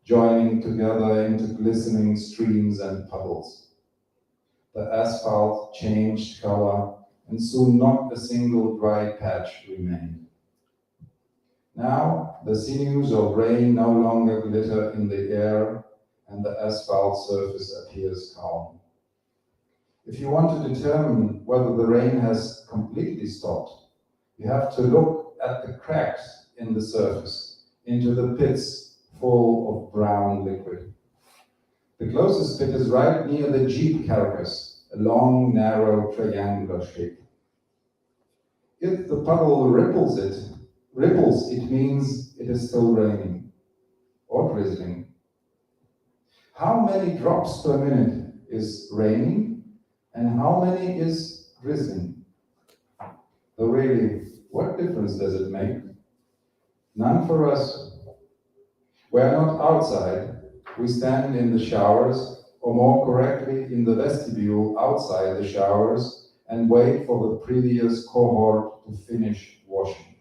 joining together into glistening streams and puddles. The asphalt changed color, and soon not a single dry patch remained. Now the sinews of rain no longer glitter in the air, and the asphalt surface appears calm. If you want to determine whether the rain has completely stopped, you have to look at the cracks in the surface, into the pits full of brown liquid. The closest pit is right near the jeep carcass, a long, narrow, triangular shape. If the puddle ripples, it means it is still raining or drizzling. How many drops per minute is raining, and how many is drizzling? Though really, what difference does it make? None for us. We are not outside. We stand in the showers, or more correctly, in the vestibule outside the showers, and wait for the previous cohort to finish washing.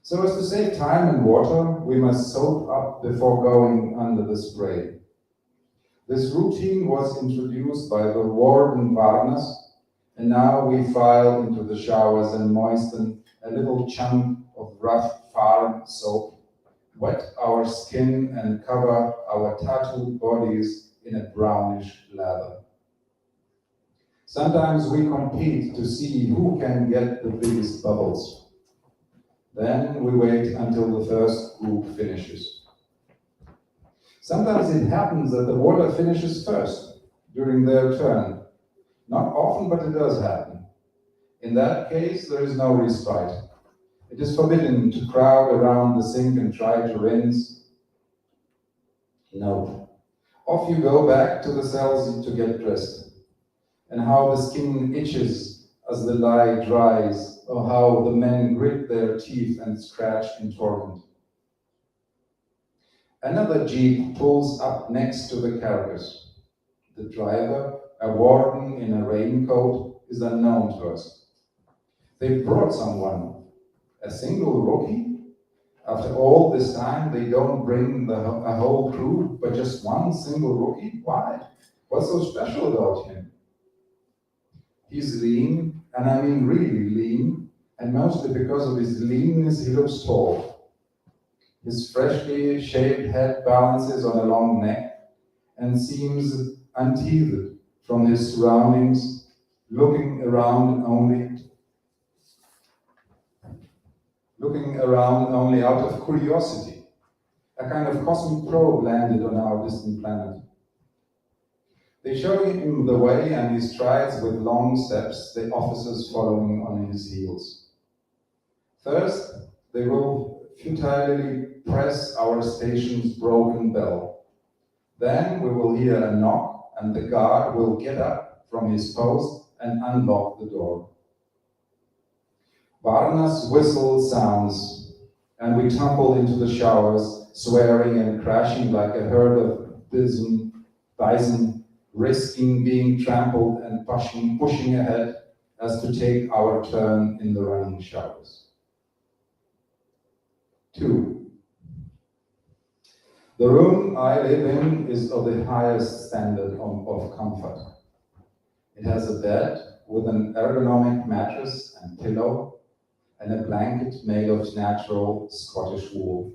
So as to save time and water, we must soap up before going under the spray. This routine was introduced by the warden Varnas, and now we file into the showers and moisten a little chunk of rough farm soap, wet our skin and cover our tattooed bodies in a brownish lather. Sometimes we compete to see who can get the biggest bubbles. Then we wait until the first group finishes. Sometimes it happens that the water finishes first during their turn. Not often, but it does happen. In that case, there is no respite. It is forbidden to crowd around the sink and try to rinse. No. Off you go back to the cells to get dressed. And how the skin itches as the lye dries, or how the men grit their teeth and scratch in torment. Another jeep pulls up next to the carcass. The driver, a warden in a raincoat, is unknown to us. They brought someone, a single rookie. After all this time, they don't bring a whole crew, but just one single rookie? Why? What's so special about him? He's lean, and I mean really lean, and mostly because of his leanness, he looks tall. His freshly shaved head balances on a long neck and seems untethered from his surroundings, looking around only out of curiosity. A kind of cosmic probe landed on our distant planet. They show him the way, and he strides with long steps, the officers following on his heels. First, they will futilely press our station's broken bell. Then we will hear a knock, and the guard will get up from his post and unlock the door. Varna's whistle sounds, and we tumble into the showers, swearing and crashing like a herd of bison, risking being trampled and pushing ahead as to take our turn in the running showers. 2. The room I live in is of the highest standard of comfort. It has a bed with an ergonomic mattress and pillow, and a blanket made of natural Scottish wool.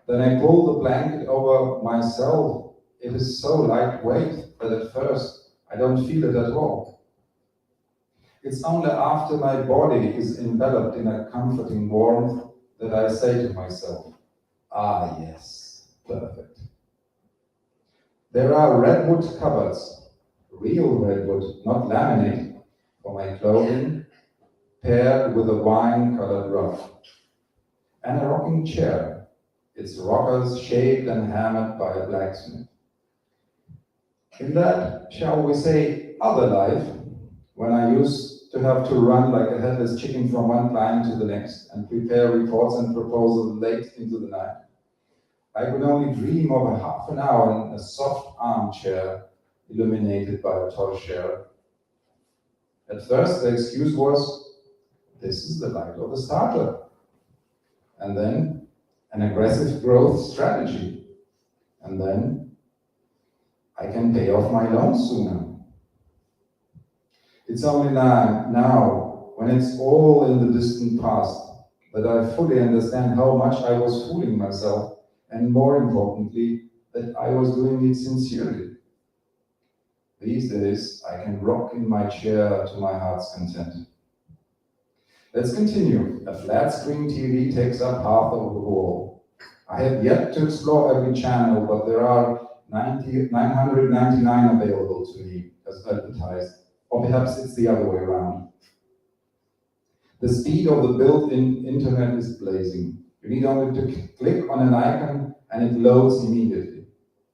Then I pull the blanket over myself. It is so lightweight that at first I don't feel it at all. It's only after my body is enveloped in a comforting warmth that I say to myself, ah yes, perfect. There are redwood cupboards, real redwood, not laminate, for my clothing, paired with a wine-colored rug. And a rocking chair, its rockers shaped and hammered by a blacksmith. In that, shall we say, other life, when I used to have to run like a headless chicken from one client to the next and prepare reports and proposals late into the night, I could only dream of a half an hour in a soft armchair illuminated by a torchlight. At first, the excuse was, this is the light of a startup. And then, an aggressive growth strategy. And then, I can pay off my loan sooner. It's only now, when it's all in the distant past, that I fully understand how much I was fooling myself, and more importantly, that I was doing it sincerely. These days, I can rock in my chair to my heart's content. Let's continue. A flat screen TV takes up half of the wall. I have yet to explore every channel, but there are 999 available to me as advertised, or perhaps it's the other way around. The speed of the built-in internet is blazing. You need only to click on an icon and it loads immediately.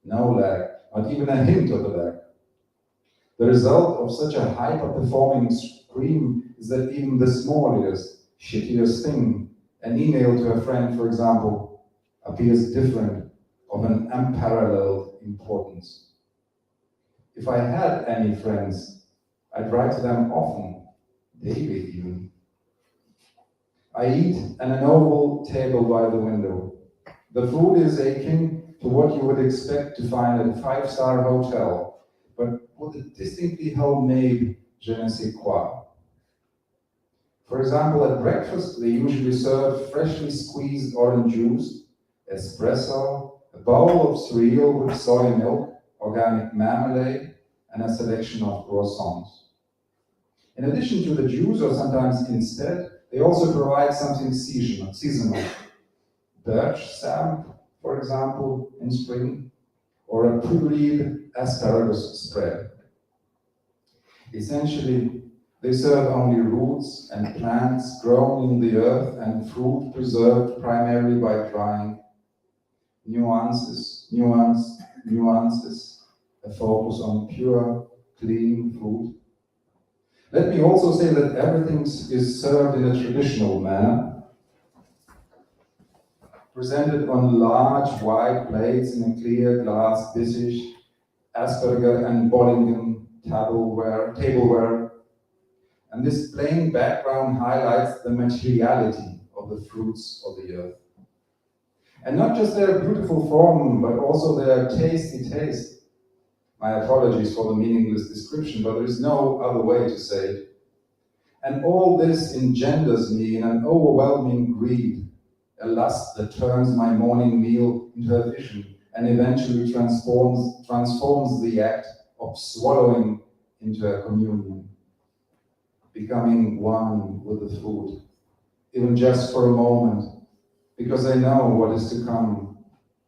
No lag, not even a hint of a lag. The result of such a hyper-performing screen is that even the smallest, shittiest thing, an email to a friend, for example, appears different, of an unparalleled importance. If I had any friends, I'd write to them often, daily even. I eat at an oval table by the window. The food is akin to what you would expect to find at a 5-star hotel, but with a distinctly homemade je ne sais quoi. For example, at breakfast, they usually serve freshly squeezed orange juice, espresso, a bowl of cereal with soy milk, organic marmalade, and a selection of croissants. In addition to the juice, or sometimes instead, They also provide something seasonal. Birch sap, for example, in spring, or a pureed asparagus spread. Essentially, they serve only roots and plants grown in the earth and fruit preserved primarily by drying. Nuances, a focus on pure, clean food. Let me also say that everything is served in a traditional manner, presented on large white plates in a clear glass visage, Asperger and Bollingen tableware. And this plain background highlights the materiality of the fruits of the earth. And not just their beautiful form, but also their tasty taste. My apologies for the meaningless description, but there is no other way to say it. And all this engenders me in an overwhelming greed, a lust that turns my morning meal into a vision and eventually transforms the act of swallowing into a communion, becoming one with the food, even just for a moment, because I know what is to come,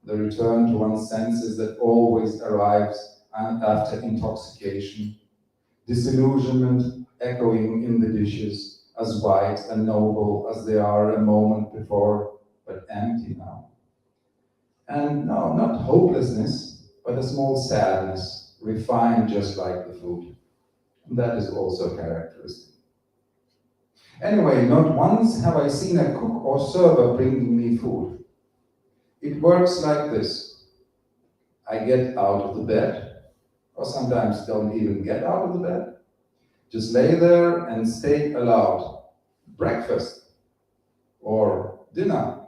the return to one's senses that always arrives after intoxication, disillusionment echoing in the dishes, as white and noble as they are a moment before, but empty now. And no, not hopelessness, but a small sadness, refined just like the food. And that is also characteristic. Anyway, not once have I seen a cook or server bringing me food. It works like this. I get out of the bed, or sometimes don't even get out of the bed. Just lay there and state aloud, breakfast or dinner.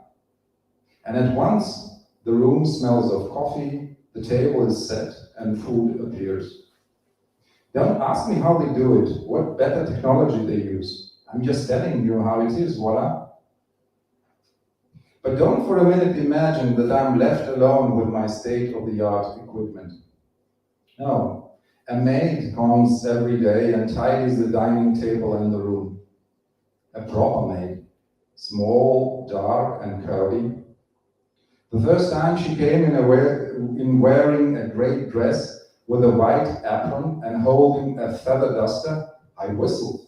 And at once, the room smells of coffee, the table is set, and food appears. Don't ask me how they do it, what better technology they use. I'm just telling you how it is, voila. But don't for a minute imagine that I'm left alone with my state-of-the-art equipment. No, a maid comes every day and tidies the dining table and the room. A proper maid, small, dark, and curvy. The first time she came in wearing a great dress with a white apron and holding a feather duster, I whistled.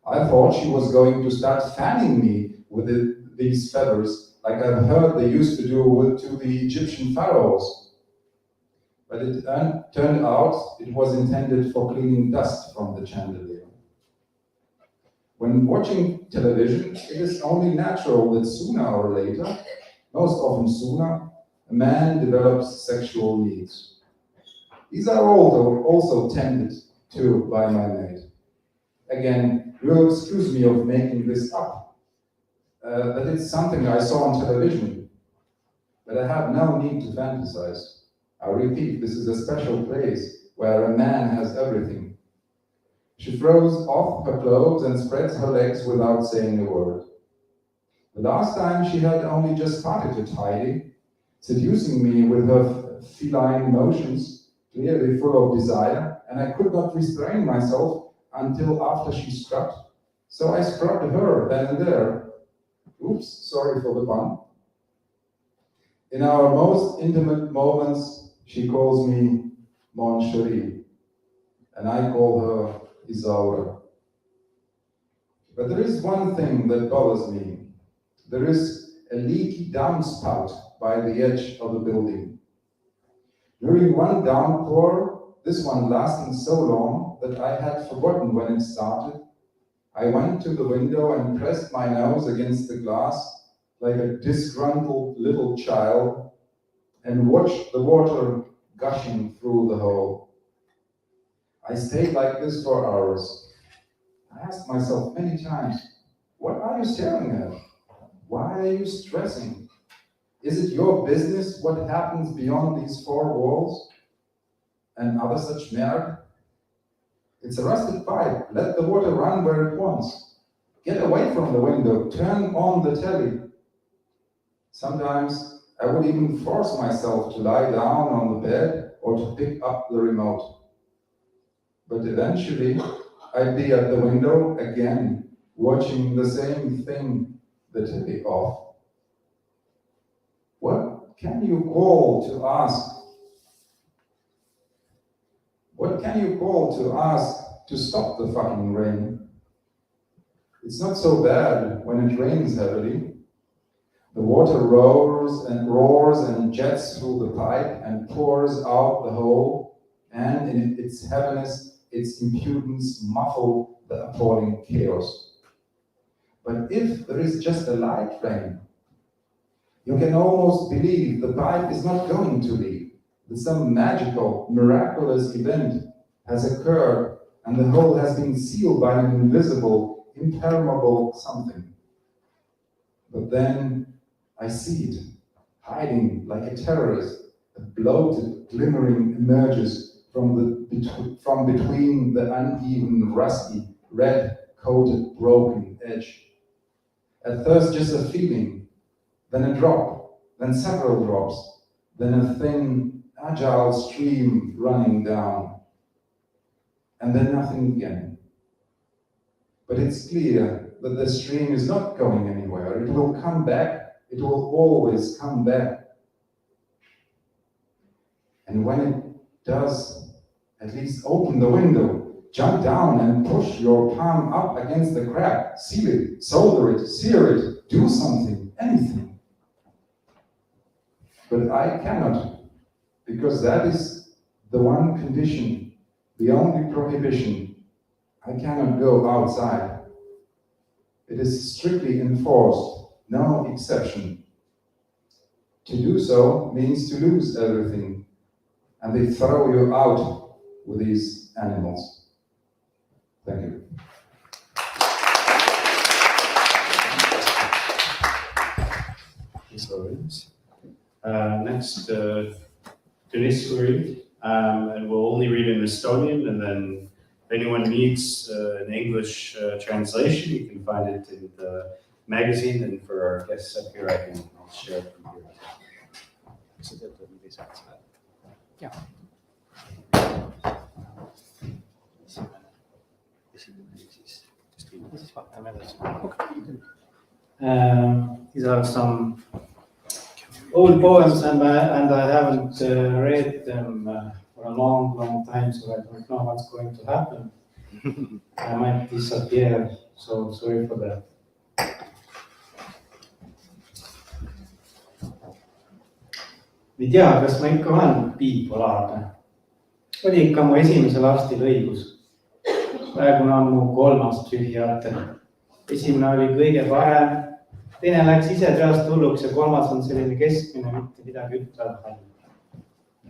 I thought she was going to start fanning me with these feathers, like I've heard they used to do to the Egyptian pharaohs. But it turned out it was intended for cleaning dust from the chandelier. When watching television, it is only natural that sooner or later, most often sooner, a man develops sexual needs. These are also tended to by my maid. Again, you'll excuse me of making this up, but it's something I saw on television, but I have no need to fantasize. I repeat, this is a special place where a man has everything. She throws off her clothes and spreads her legs without saying a word. The last time she had only just started to tidy, seducing me with her feline motions, clearly full of desire, and I could not restrain myself until after she scrubbed. So I scrubbed her then and there. Oops, sorry for the pun. In our most intimate moments, she calls me Mon Chéri, and I call her Isaura. But there is one thing that bothers me. There is a leaky downspout by the edge of the building. During one downpour, this one lasting so long that I had forgotten when it started, I went to the window and pressed my nose against the glass like a disgruntled little child and watched the water gushing through the hole. I stayed like this for hours. I asked myself many times, what are you staring at? Why are you stressing? Is it your business what happens beyond these four walls? And other such merg? It's a rusted pipe. Let the water run where it wants. Get away from the window. Turn on the telly. Sometimes I would even force myself to lie down on the bed or to pick up the remote. But eventually, I'd be at the window again, watching the same thing the day off. What can you call to ask? What can you call to ask to stop the fucking rain? It's not so bad when it rains heavily. The water roars and jets through the pipe and pours out the hole, and in its heaviness, its impudence muffle the appalling chaos. But if there is just a light rain, you can almost believe the pipe is not going to leak, that some magical, miraculous event has occurred and the hole has been sealed by an invisible, impermeable something. But then I see it, hiding like a terrorist. A bloated, glimmering emerges from between the uneven, rusty, red-coated, broken edge. At first just a feeling, then a drop, then several drops, then a thin, agile stream running down, and then nothing again. But it's clear that the stream is not going anywhere. It will come back. It will always come back. And when it does, at least open the window, jump down and push your palm up against the crack, seal it, solder it, sear it, do something, anything. But I cannot, because that is the one condition, the only prohibition. I cannot go outside. It is strictly enforced. No exception. To do so means to lose everything, and they throw you out with these animals. Thank you. Thanks, Laurynas. Next, Tõnis will read, and we'll only read in Estonian, and then if anyone needs an English translation, you can find it in the magazine, and for our guests up here, I'll share it from here. These are some old poems, and I haven't read them for a long time, so I don't know what's going to happen. I might disappear, so sorry for that. Ei tea, kas ma ikka olen bipolaarne. Oli ikka mu esimesel arstil õigus. Praegune on mu 3. psühhiaater. Esimene oli kõige parem, teine läks ise peast hulluks ja 3. on selline keskmine, mitte midagi ütlev hall.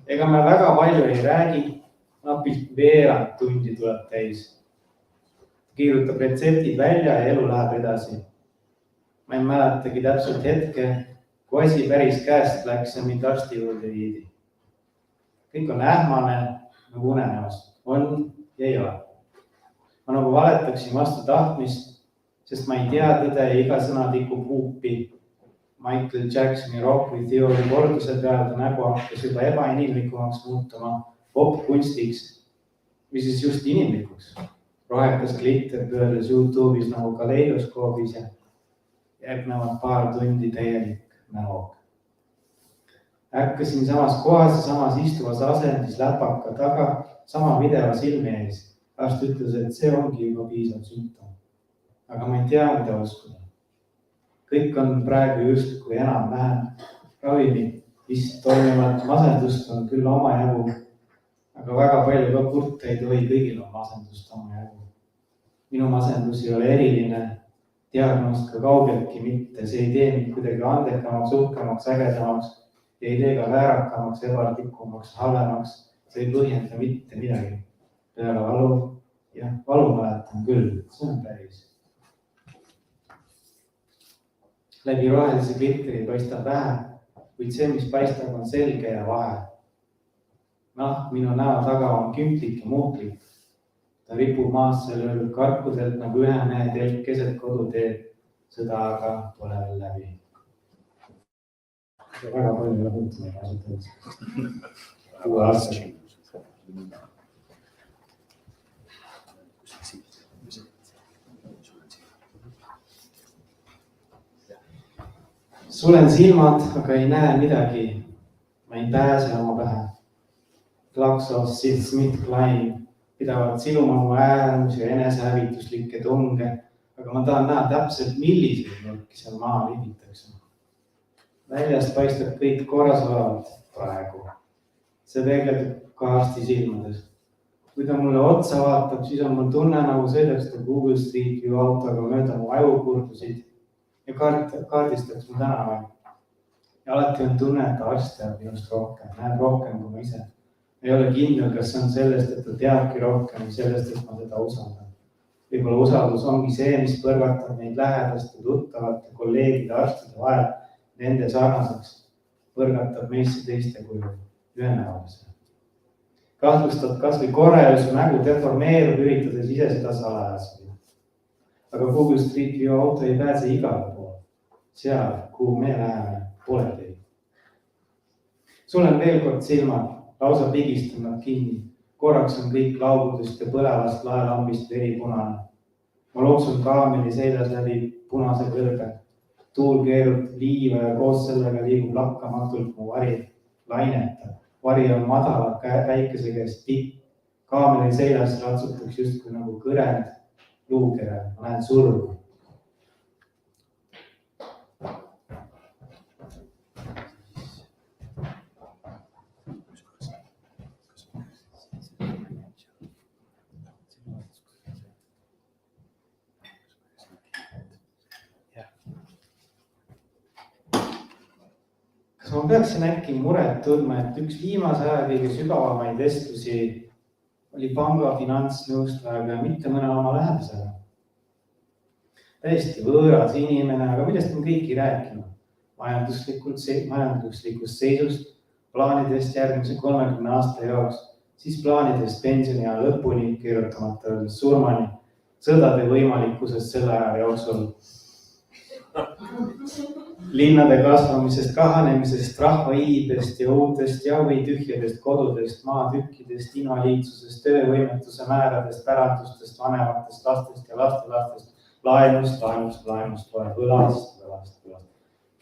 Ega me väga palju ei räägi, napilt veerand tundi tuleb täis. Kiirutab retseptid välja ja elu läheb edasi. Ma ei mäletagi täpselt hetke, kui asi päris käest läks ja mind arsti juurde viidi. Kõik on ähmane, nagu unenäos. On ja ei ole. Ma nagu valetaksin vastu tahtmist, sest ma ei tea tõde ja iga sõna tikub huupi. Michael Jacksoni Rockwell teooria korduse peale ta nägu hakkas juba ebainimlikumaks muutuma pop-kunstiks, mis siis just inimlikuks. Rohekas glitter pöördes YouTube'is nagu kaleidoskoobis ja järgnevad paar tundi täielik näog. Ärkasin samas kohas ja samas istuvas asendis läpaka taga, sama video silme ees. Arst ütles, et see ongi juba piisav sümptom. Aga ma ei tea, mida uskuda. Kõik on praegu justkui enam-vähem. Ravimid vist toimivad, masendust on küll oma jagu, aga väga palju ka kurta ei tohi, kõigil on masendust oma jagu. Minu masendus ei ole eriline, diagnost ka kaugeltki mitte, see ei tee mind kuidagi andekamaks, uhkemaks, ägedamaks ja ei tee ka väärakamaks, ebartikumaks, halvemaks, see ei põhjenda mitte midagi. Peale valu, jah, valu mäletan küll, see on päris. Läbi rohelise glitteri paistab vähe, kuid see, mis paistab, on selge ja vahe. Minu näo taga on kümplik ja muutlik. Ta ripub maasse löödud karkudelt nagu ühe mehe telk keset koduteed, sõda aga pole veel läbi. Väga palju rõhutame kasutades. Uue aastal. Sulen silmad, aga ei näe midagi. Ma ei pääse oma pähe. Klaksos, Smith, Klein pidavad siluma oma äärmus ja enesehävituslikke tunge, aga ma tahan näha täpselt, milliseid nurki seal maha libitakse. Väljast paistab kõik korras olevat praegu. See peegeldub ka arsti silmades. Kui ta mulle otsa vaatab, siis on mul tunne, nagu sõidaks ta Google Street View autoga mööda mu ajukurdusid ja kaardistaks mu tänavaid. Ja alati on tunne, et arst teab minust rohkem, näeb rohkem kui ma ise. Ei ole kindel, kas see on sellest, et ta teabki rohkem või sellest, et ma teda usaldan. Võib-olla usaldus ongi see, mis põrgatab neid lähedaste, tuttavate, kolleegide, arstide vahel nende sarnaseks, põrgatab meisse teiste kuju ühenäolise. Kahtlustad kas või korra ja su nägu deformeerub, üritades ise seda salajas. Aga Google Street View auto ei pääse igale poole. Seal, kuhu me läheme, pole teid. Sulen veel kord silmad, lausa pigistan nad kinni. Korraks on kõik laugudest ja põlevast laelambist veripunane. Ma loksun kaameli seljas läbi punase kõrbe. Tuul keerub liiva ja koos sellega liigub lakkamatult mu vari lainetab. Vari on madala päikese käest pikk. Kaameli seljas ratsutaks justkui nagu kõrend luukere. Ma näen surma. Kas ma peaksin äkki muret tundma, et üks viimase aja kõige sügavamaid vestlusi oli panga finantsnõustajaga ja mitte mõne oma lähedasega? Täiesti võõras inimene, aga millest me kõik ei rääkinud? Majanduslikust seisust, plaanidest järgmise 30 aasta jaoks, siis plaanidest pensioniaja lõpuni, keerutamata öeldes surmani, sõdade võimalikkusest selle aja jooksul, linnade kasvamisest, kahanemisest, rahvaiibest ja uutest ja või tühjadest kodudest, maatükkidest, invaliidsusest, töövõimetuse määradest, pärandustest, vanematest lastest ja lastelastest, laenust, võlast.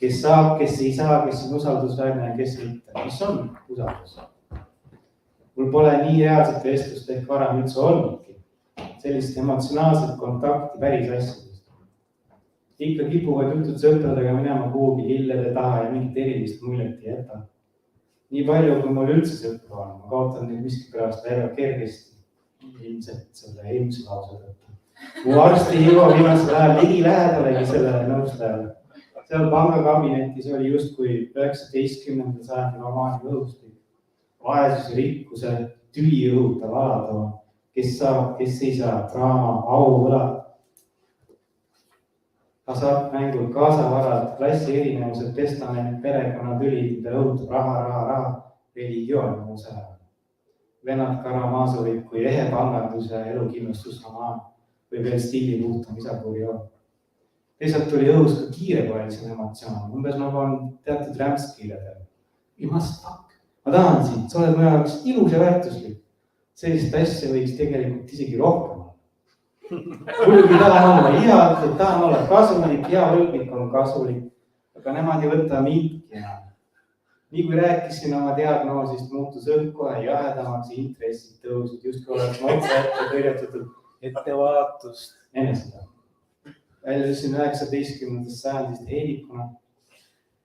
Kes saab, kes ei saa, kes on usaldusväärne ja kes mitte. Mis on usaldus? Mul pole nii reaalset vestlust ehk varem üldse olnudki. Sellist emotsionaalset kontakti päris asjadest. Ikka kipuvad jutud sõpradega minema kuhugi lillede taha ja mingit erilist muljet ei jäta. Nii palju, kui mul üldse sõpru on, ma kaotan neid miskipärast väga kergesti. Ilmselt selle eelmise lause tõttu. Mu arsti ei jõua viimasel ajal ligi lähedalegi sellele nõustajale. Seal pangakabinetis oli justkui 19. sajandi romaani õhustik. Vaesus ja rikkuse tüli õhutav alatoon. Kes saab, kes ei saa, draama, auvõlad. Hasartmängud, kaasavarad, klassi erinevused, testament, perekonna tülid, mida õhutab raha, religioon ja muu säär. Vennad Karamaasovid kui ehe pangandus ja elukindlustusromaan või veel stiili puhtam isakurioon. Teisalt tuli õhus ka kiirepoelisem emotsioon, umbes nagu on teatud rämpskiiredel. Ma tahan sind, sa oled mu jaoks ilus ja väärtuslik. Sellist asja võiks tegelikult isegi rohkem olla. Muidugi tahan olla head, tahan olla kasulik, hea võlgnik on kasulik, aga nemad ei võta minkki enam. Nii kui rääkisin oma diagnoosist, muutus õhk kohe jahedamaks, intressid tõusid, justkui oleks ma otsa ette tõrjutatud ettevaatust enne seda. Väljusin 19. sajandist heidikuna.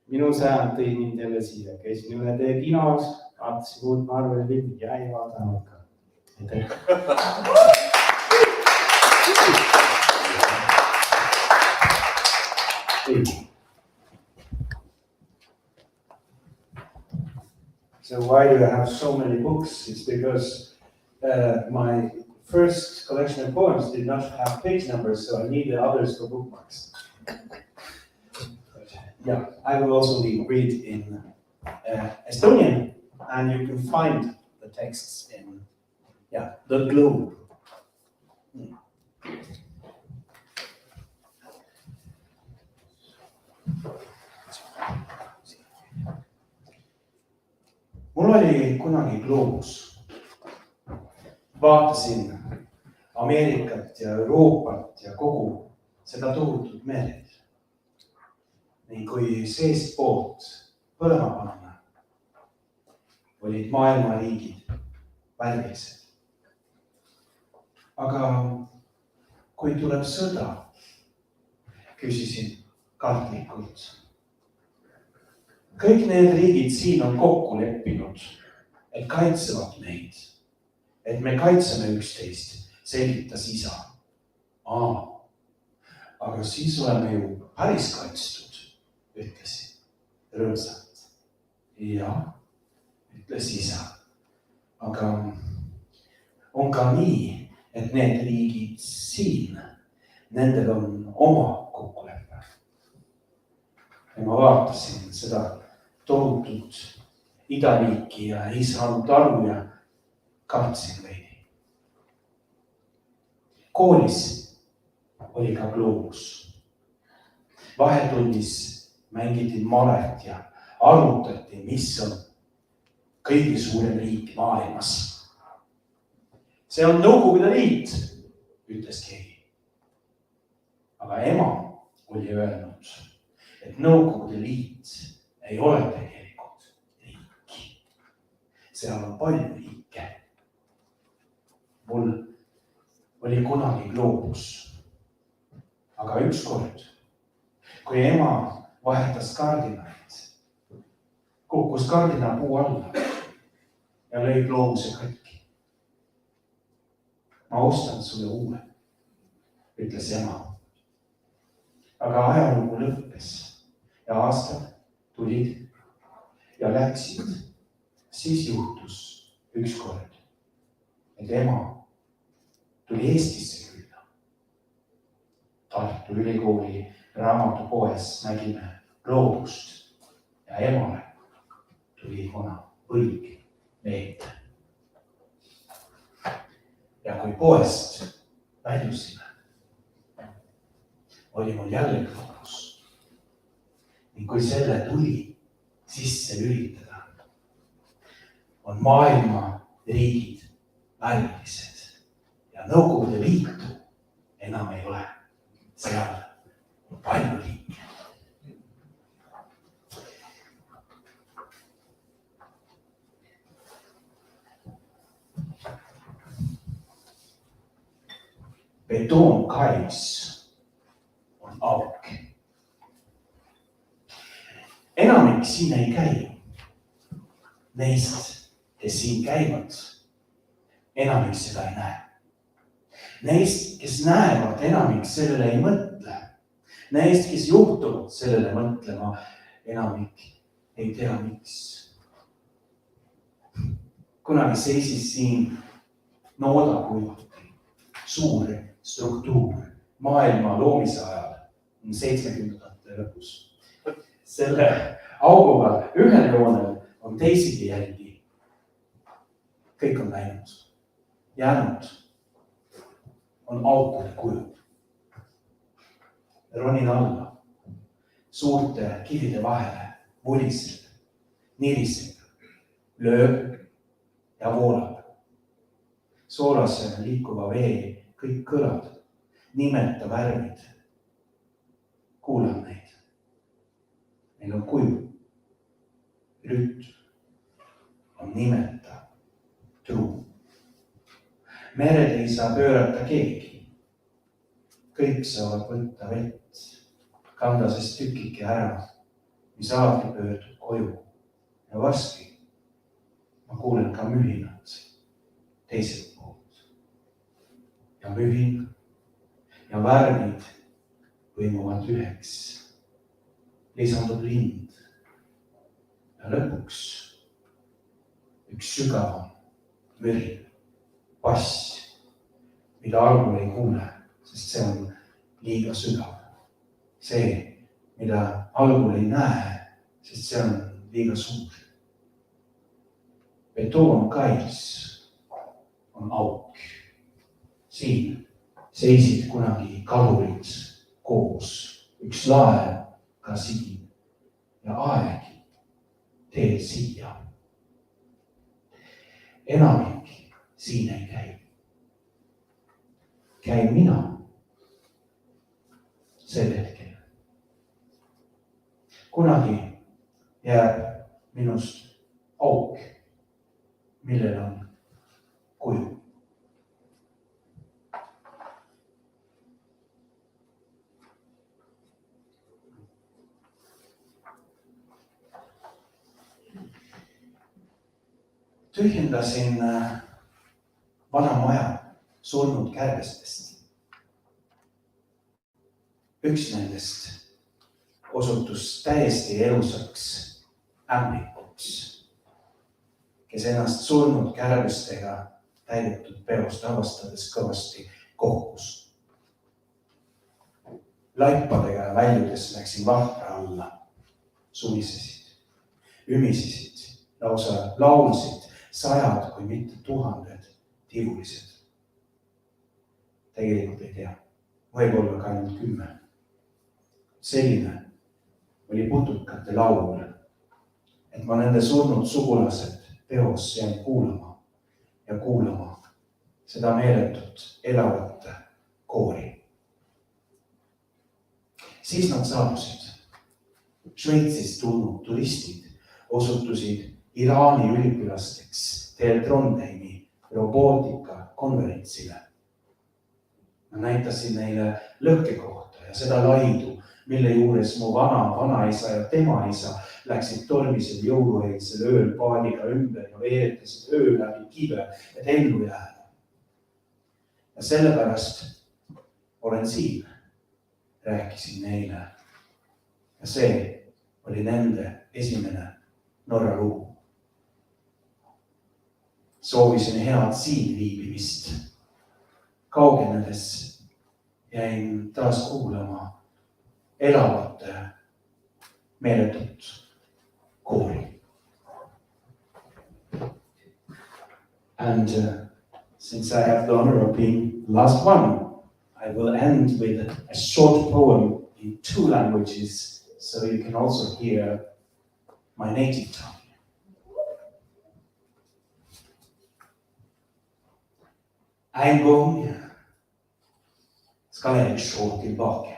Minu sajand tõi mind jälle siia. Käisin üle tee kinos, vaatasin uut Marveli pildi ja ei vaadanud ka. So why do I have so many books? It's because my first collection of poems did not have page numbers, so I needed others for bookmarks. But, yeah, I will also read in Estonian, and you can find the texts in the globe. Mul oli kunagi gloobus. Vaatasin Ameerikat ja Euroopat ja kogu seda tohutut meelt. nii kui seest poolt põlema panna, olid maailma riigid värvilised. Aga kui tuleb sõda, küsisin kartlikult. Kõik need riigid siin on kokku leppinud, et kaitsevad meid, et me kaitseme üksteist, selgitas isa. Aga siis oleme ju päris kaitstud, ütlesin rõõmsalt. Jah, ütles isa. Aga on ka nii, et need riigid siin, nendel on oma kokkulepe. Ja ma vaatasin seda tohutut idaliiki ja ei saanud aru ja kartsin veidi. Koolis oli ka gloobus. Vahetunnis mängiti malet ja arutati, mis on kõige suurem riik maailmas. See on Nõukogude Liit, ütles keegi. Aga ema oli öelnud, et Nõukogude Liit ei ole tegelikult riiki. Seal on palju riike. Mul oli kunagi gloobus. Aga ükskord, kui ema vahetas kardinaid, kukkus kardina puu alla ja lõi gloobuse katki. Ma ostan sulle uue, ütles ema. Aga ajalugu lõppes ja aastad tulid ja läksid. Siis juhtus ükskord, et ema tuli Eestisse külla. Tartu Ülikooli raamatupoes nägime gloobust ja emale tuli vana põlg meelde. Ja kui poest väljusime, oli mul jälle gloobus. Ning kui selle tuli sisse lülitada, on maailma riigid värvilised ja Nõukogude Liitu enam ei ole. Seal on palju riike. Betoonkais on auk. Enamik siin ei käi. Neist, kes siin käivad, enamik seda ei näe. Neist, kes näevad, enamik sellele ei mõtle. Neist, kes juhtuvad sellele mõtlema, enamik ei tea miks. Kunagi seisis siin noodakuivati, suur struktuur maailma loomise ajal 70ndate lõpus. Selle auguga ühel joonel on teisigi jälgi. Kõik on läinud. Jäänud on aukude kuju. Ronin alla, suurte kivide vahele, vuliseb, niriseb, lööb ja voolab. Soolase liikuva vee kõik kõlab, nimeta värvid. Kuulan neid. Neil on kuju. Rütm on nimeta truu. Mered ei saa pöörata keegi. Kõik saavad võtta vett, kanda sest tükike ära, mis aadli pöördub koju. Ja varsti ma kuulen ka mühinat teiselt poolt. Ja mühin ja värvid võimuvad üheks. Lisandub lind ja lõpuks üks sügavam mürin, bass, mida algul ei kuule, sest see on liiga sügav. See, mida algul ei näe, sest see on liiga suur. Betoonkais on auk. Siin seisid kunagi kalurid koos, üks laev ka siin ja aeg teed siia. Enamik siin ei käi. Käin mina sel hetkel. kunagi jääb minust auk, millel on kuju. Tühjendasin vana maja surnud kärbestest. Üks nendest osutus täiesti elusaks ämblikuks, kes ennast surnud kärbestega täidetud peost avastades kõvasti kohkus. Laipadega väljudes läksin vahtra alla, sumisesid, ümisesid, lausa laulsid sajad, kui mitte tuhanded tivulised. Tegelikult ei tea, võib-olla ka ainult 10. Selline oli putukate laul, et ma nende surnud sugulased peos jäin kuulama ja kuulama seda meeletut elavat koori. Siis nad saabusid. Šveitsist tulnud turistid osutusid Iraani üliõpilasteks teel Trondheimi robootikakonverentsile. Ma näitasin neile lõhkekohta ja seda laidu, mille juures mu vanaisa ja tema isa läksid tormisel jõulueelsel ööl paadiga ümber ja veeretasid öö läbi kive, et ellu jääda. Ja sellepärast olen siin, rääkisin neile. Ja see oli nende esimene Norra lugu. Soovisin head siin viibimist. Kaugenedes jäin taas kuulama elavat meeletut koori. And since I have the honor of being the last one, I will end with a short poem in 2 languages, so you can also hear my native tongue. En gång ska jag se tillbaka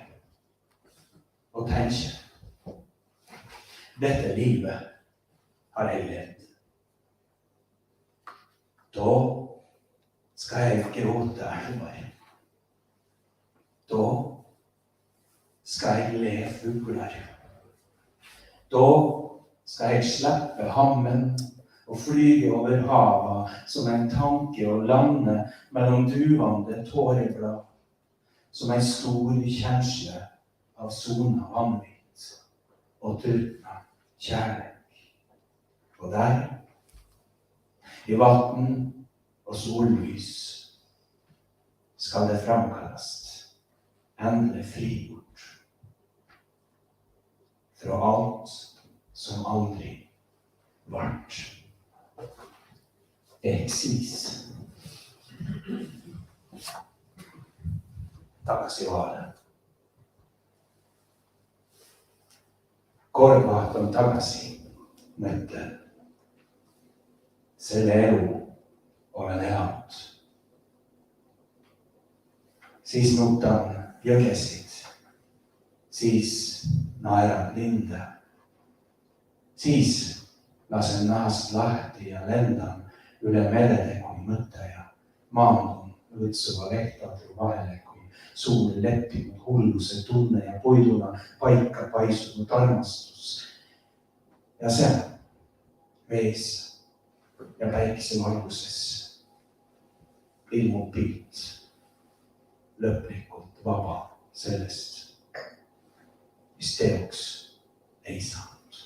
och tänka. Detta livet har jag levt. Då ska jag gråta älvar. Då ska jag le fuglar. Då ska jag släppa hammen och flyga över havet som en tanke och landa mellan duvande tåreblad. Som en stor känsla av sona vanvitt och trutna kärlek. Och där, i vatten och sollys, ska det framkallas ändlig frigjort från allt som aldrig vart. Exis. Tagasi vaale. Kord vaatan tagasi, mõtlen. Selle elu olen elanud. Siis nutan jõgesid. Siis naeran linde. Siis lasen nahast lahti ja lendan üle merede kui mõte ja maandun õõtsuva lehtadru vahele kui suur leppinud hulluse tunne ja puiduna paika paisunud armastus. Ja seal vees ja päikese valguses ilmub pilt lõplikult vaba sellest, mis teoks ei saanud.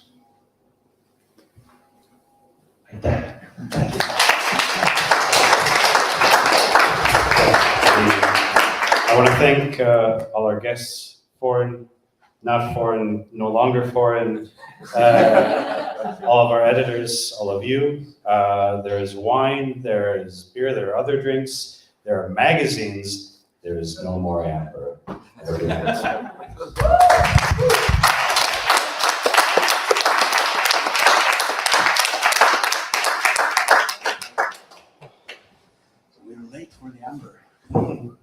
Aitäh! I want to thank all our guests, foreign, not foreign, no longer foreign, all of our editors, all of you. There is wine, there is beer, there are other drinks, there are magazines. There is no more amber. We were late for the amber.